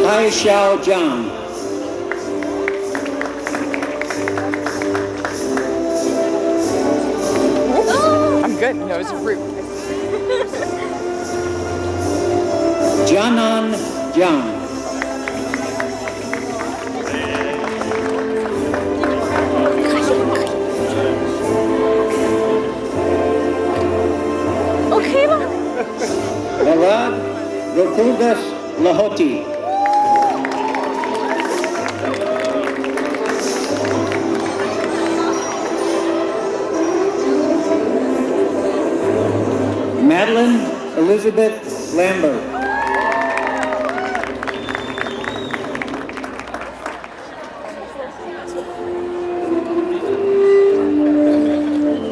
Hai Xiao Zhang. I'm good. No, it's rude. Jianan Jiang. Okay, Ma. Larad Rokuldas Lahoti. Madeline Elizabeth Lambert.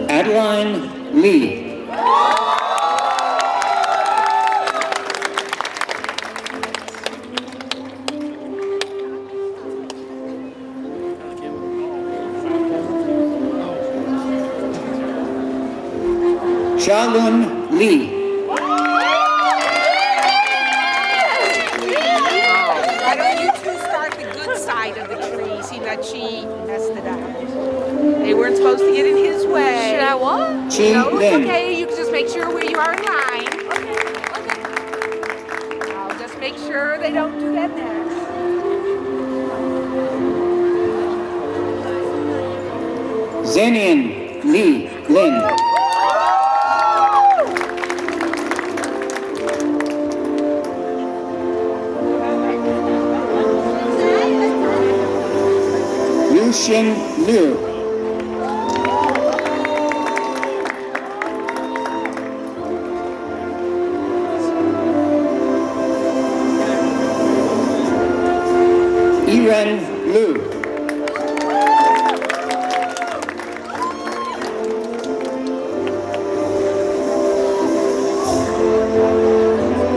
Adeline Lee. Shalun Lee. Why don't you two start the good side of the tree? See that she messed it up. They weren't supposed to get in his way. Should I what? Chi No, it's Lin. okay. You can just make sure where you are in line. I'll just make sure they don't do that next. Zenian Lee Lin. Yuxin Liu. Yiren Liu.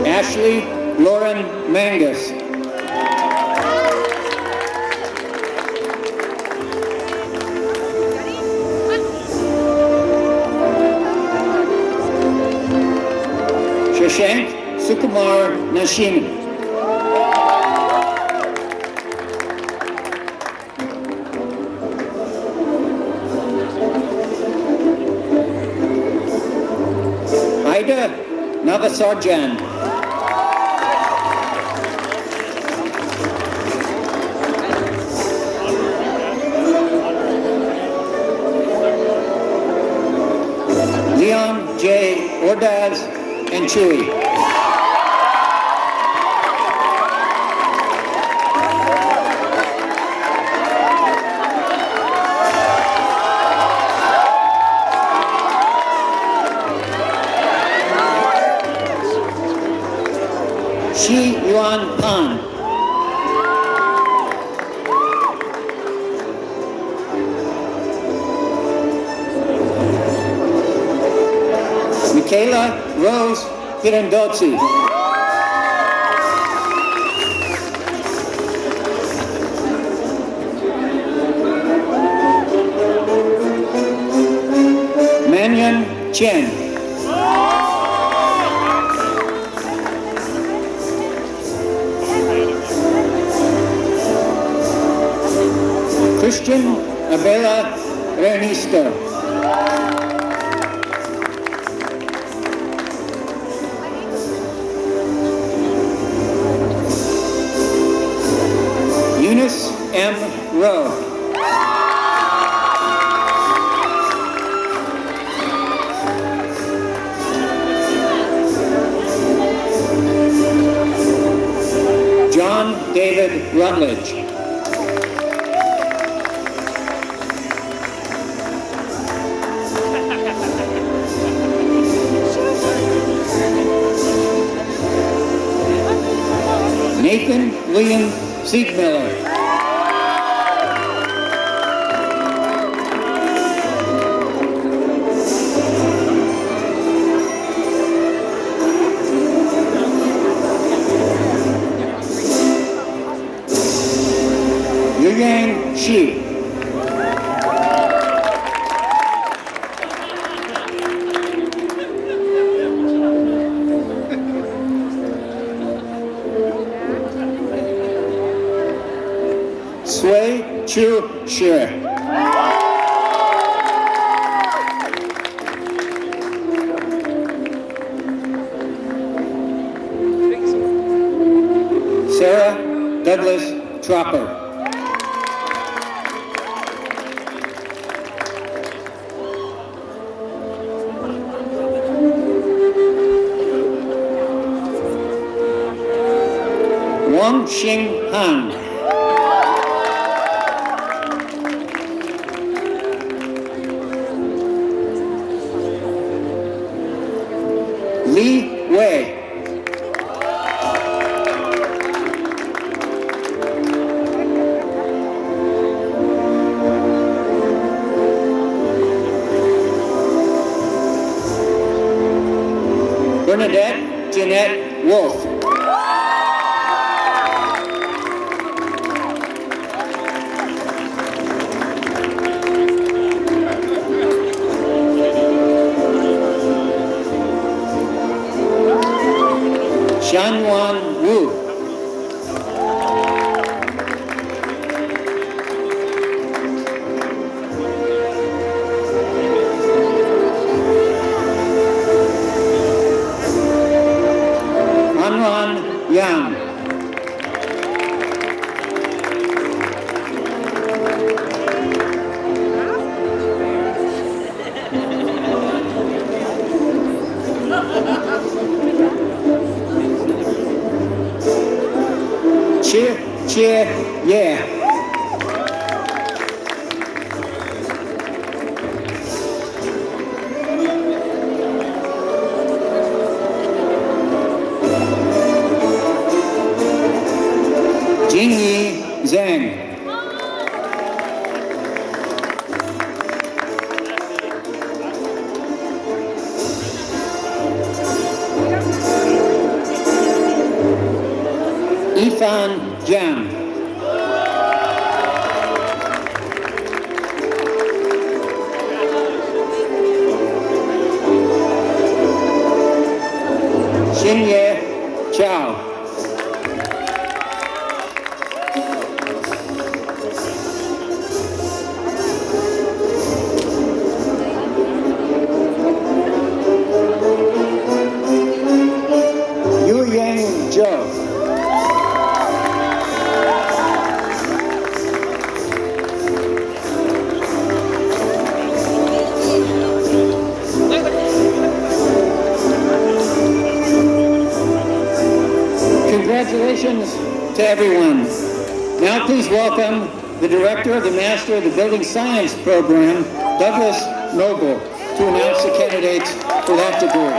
Ashley Lauren Mangus. Shashank Sukumar Nashini. Ida Navasarjan. Leon J. Ordaz and Chewy. Shi Yuan Pan. Michaela Rose Pirandozzi. Manyan Chen. Christian Abela Renisto. Eunice M. Rowe. John David Rutledge. Nathan William Siegmiller. Tropper. Wang Xing Han. Li Wei. Bernadette Jeanette Wolf. Xianyuan Wu. Anran Yang. Che Ye. Jingyi Zhang. Yifan Jiang. Xinye Chao. Yu Yang Zhou. Congratulations to everyone. Now please welcome the Director of the Master of the Building Science Program, Douglas Noble, to announce the candidates for that degree.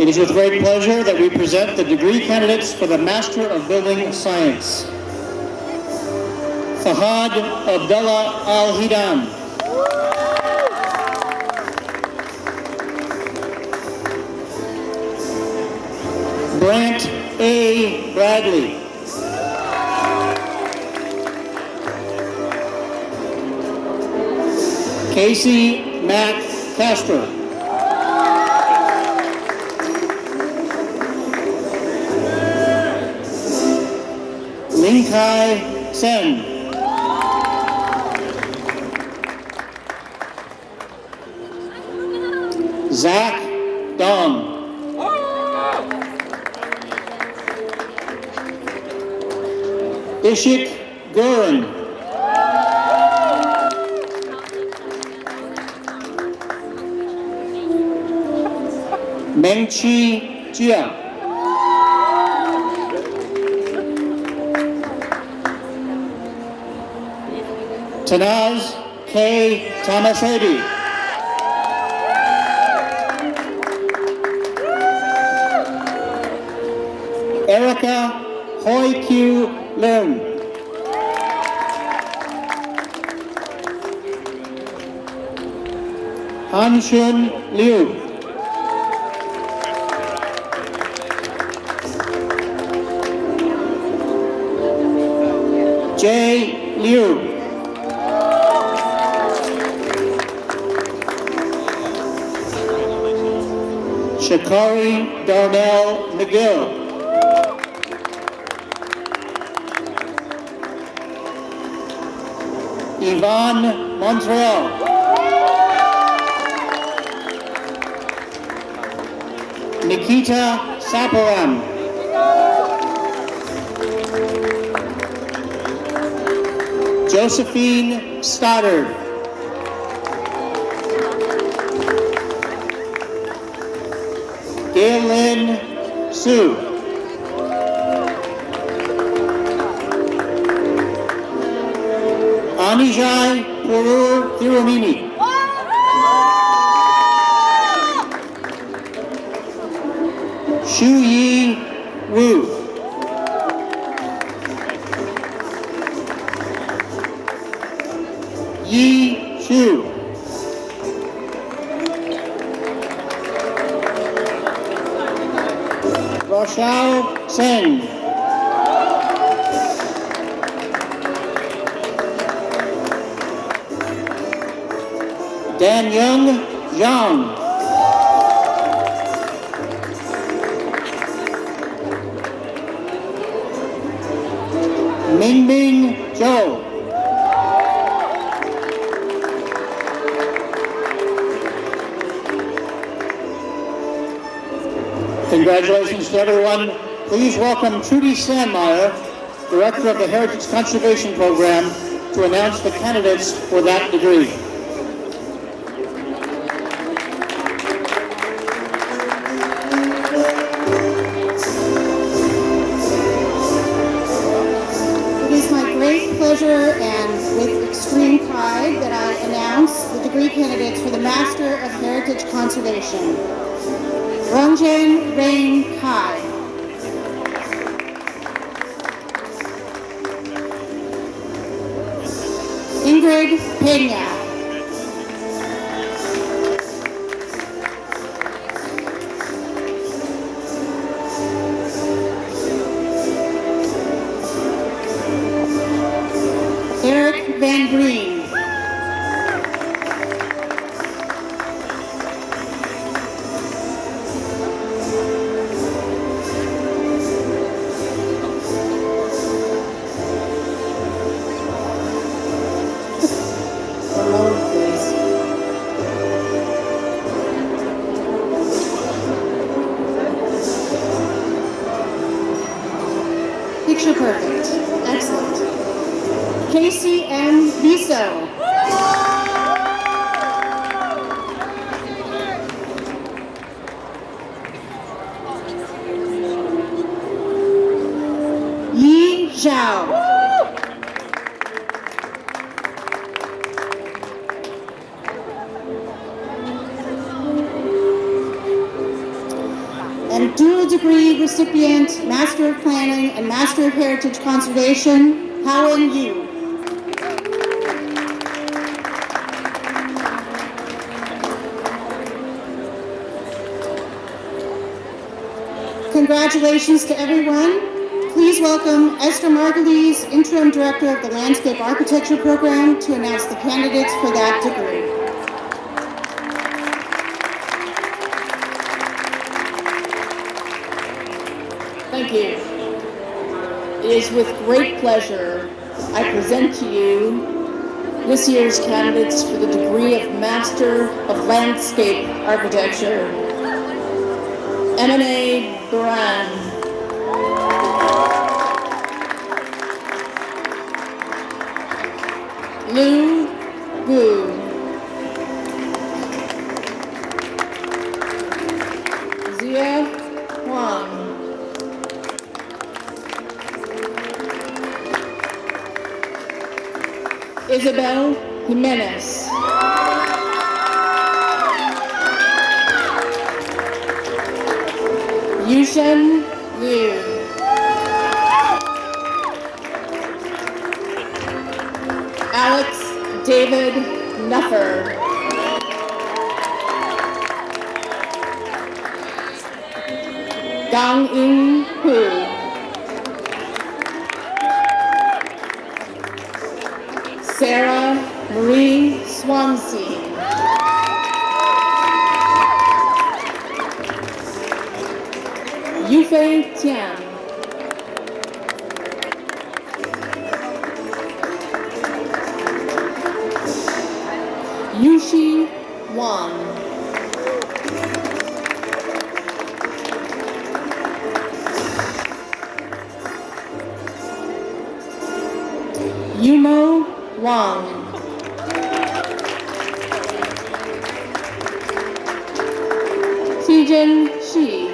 It is with great pleasure that we present the degree candidates for the Master of Building Science. Fahad Abdullah Al-Hidam. Brant A. Bradley. Casey Matt Casper. Linkai Sen. Zach Dong. Ishik Gurin. Mengchi Jia. Tanaz K. Tamasedi. Erica Hoi Q. Lim. Hanshun Liu. Jay Liu. Shakari Darnell McGill. Yvonne Montreal. Nikita Saparam. Josephine Stoddard. Gaylin Sue. Anijai Porur Thirumini. Shu Yi Wu. Yi Shu. Rochelle Singh. Dan Young Zhang. Mingming Zhou. Congratulations to everyone. Please welcome Trudy Sandmeyer, Director of the Heritage Conservation Program, to announce the candidates for that degree. It is my great pleasure and with extreme pride that I announce the degree candidates for the Master of Heritage Conservation. Rongjian Rain Kai. Ingrid Pena. Eric Van Green. Picture perfect. Excellent. Casey M. Viso. Yi Zhao. And dual degree recipient, Master of Planning and Master of Heritage Conservation, Howen Yu. Congratulations to everyone. Please welcome Esther Margulies, Interim Director of the Landscape Architecture Program, to announce the candidates for that degree. Thank you. It is with great pleasure I present to you this year's candidates for the degree of Master of Landscape Architecture. M&A Buran. Lu Gu. Zia Huang. Isabel Jimenez. Yushen Liu. Alex David Nuffer. Gang In Hu. Sarah Marie Swansea. Yufei Tian. Yushi Wang. Yumo Wang. Xijin Shi.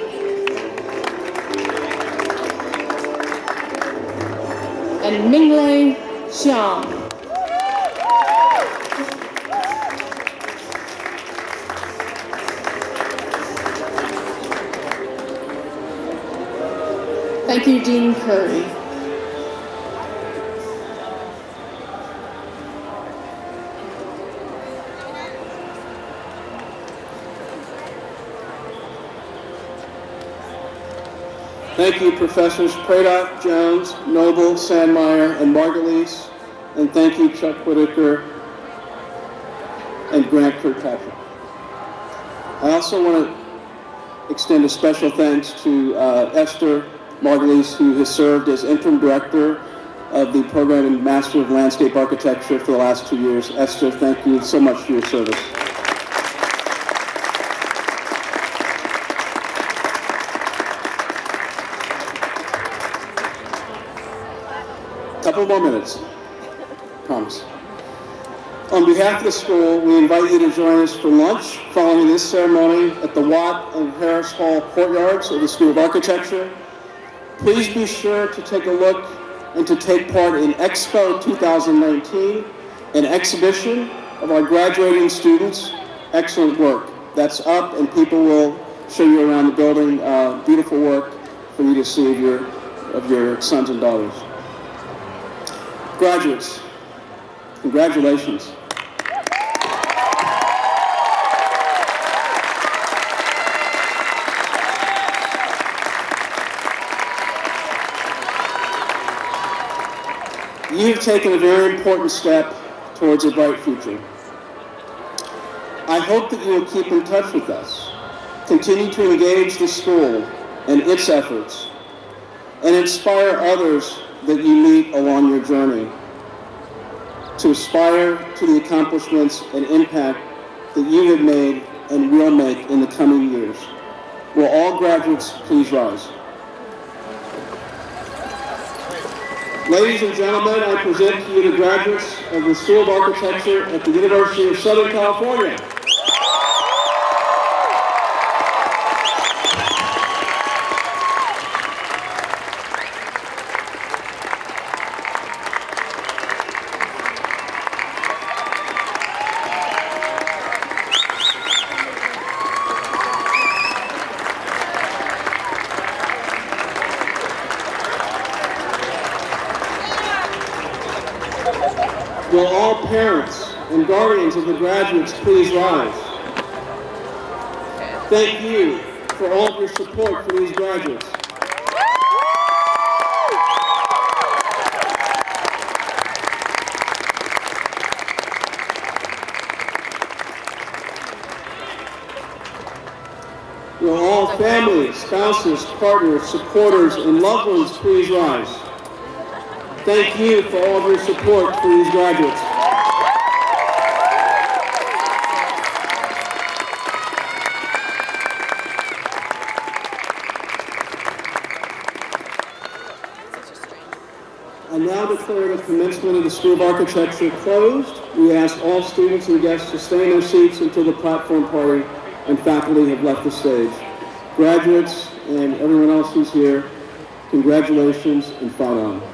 And Minglei Xiang. Thank you, Dean Curry. Thank you, Professors Pradock, Jones, Noble, Sandmeyer, and Margulies. And thank you, Chuck Whitaker and Grant Kirkpatrick. I also want to extend a special thanks to Esther Margulies, who has served as interim director of the program in Master of Landscape Architecture for the last 2 years. Esther, thank you so much for your service. Couple more minutes, promise. On behalf of the school, we invite you to join us for lunch following this ceremony at the Watt and Harris Hall courtyards of the School of Architecture. Please be sure to take a look and to take part in Expo 2019, an exhibition of our graduating students' excellent work. That's up, and people will show you around the building beautiful work for you to see of your sons and daughters. Graduates, congratulations. You've taken a very important step towards a bright future. I hope that you will keep in touch with us, continue to engage the school and its efforts, and inspire others that you meet along your journey to aspire to the accomplishments and impact that you have made and will make in the coming years. Will all graduates please rise? Ladies and gentlemen, I present to you the graduates of the School of Architecture at the University of Southern California. Will all parents and guardians of the graduates please rise? Thank you for all of your support for these graduates. Will all families, spouses, partners, supporters, and loved ones please rise? Thank you for all of your support for these graduates. I now declare the commencement of the School of Architecture closed. We ask all students and guests to stay in their seats until the platform party and faculty have left the stage. Graduates and everyone else who's here, congratulations and fight on.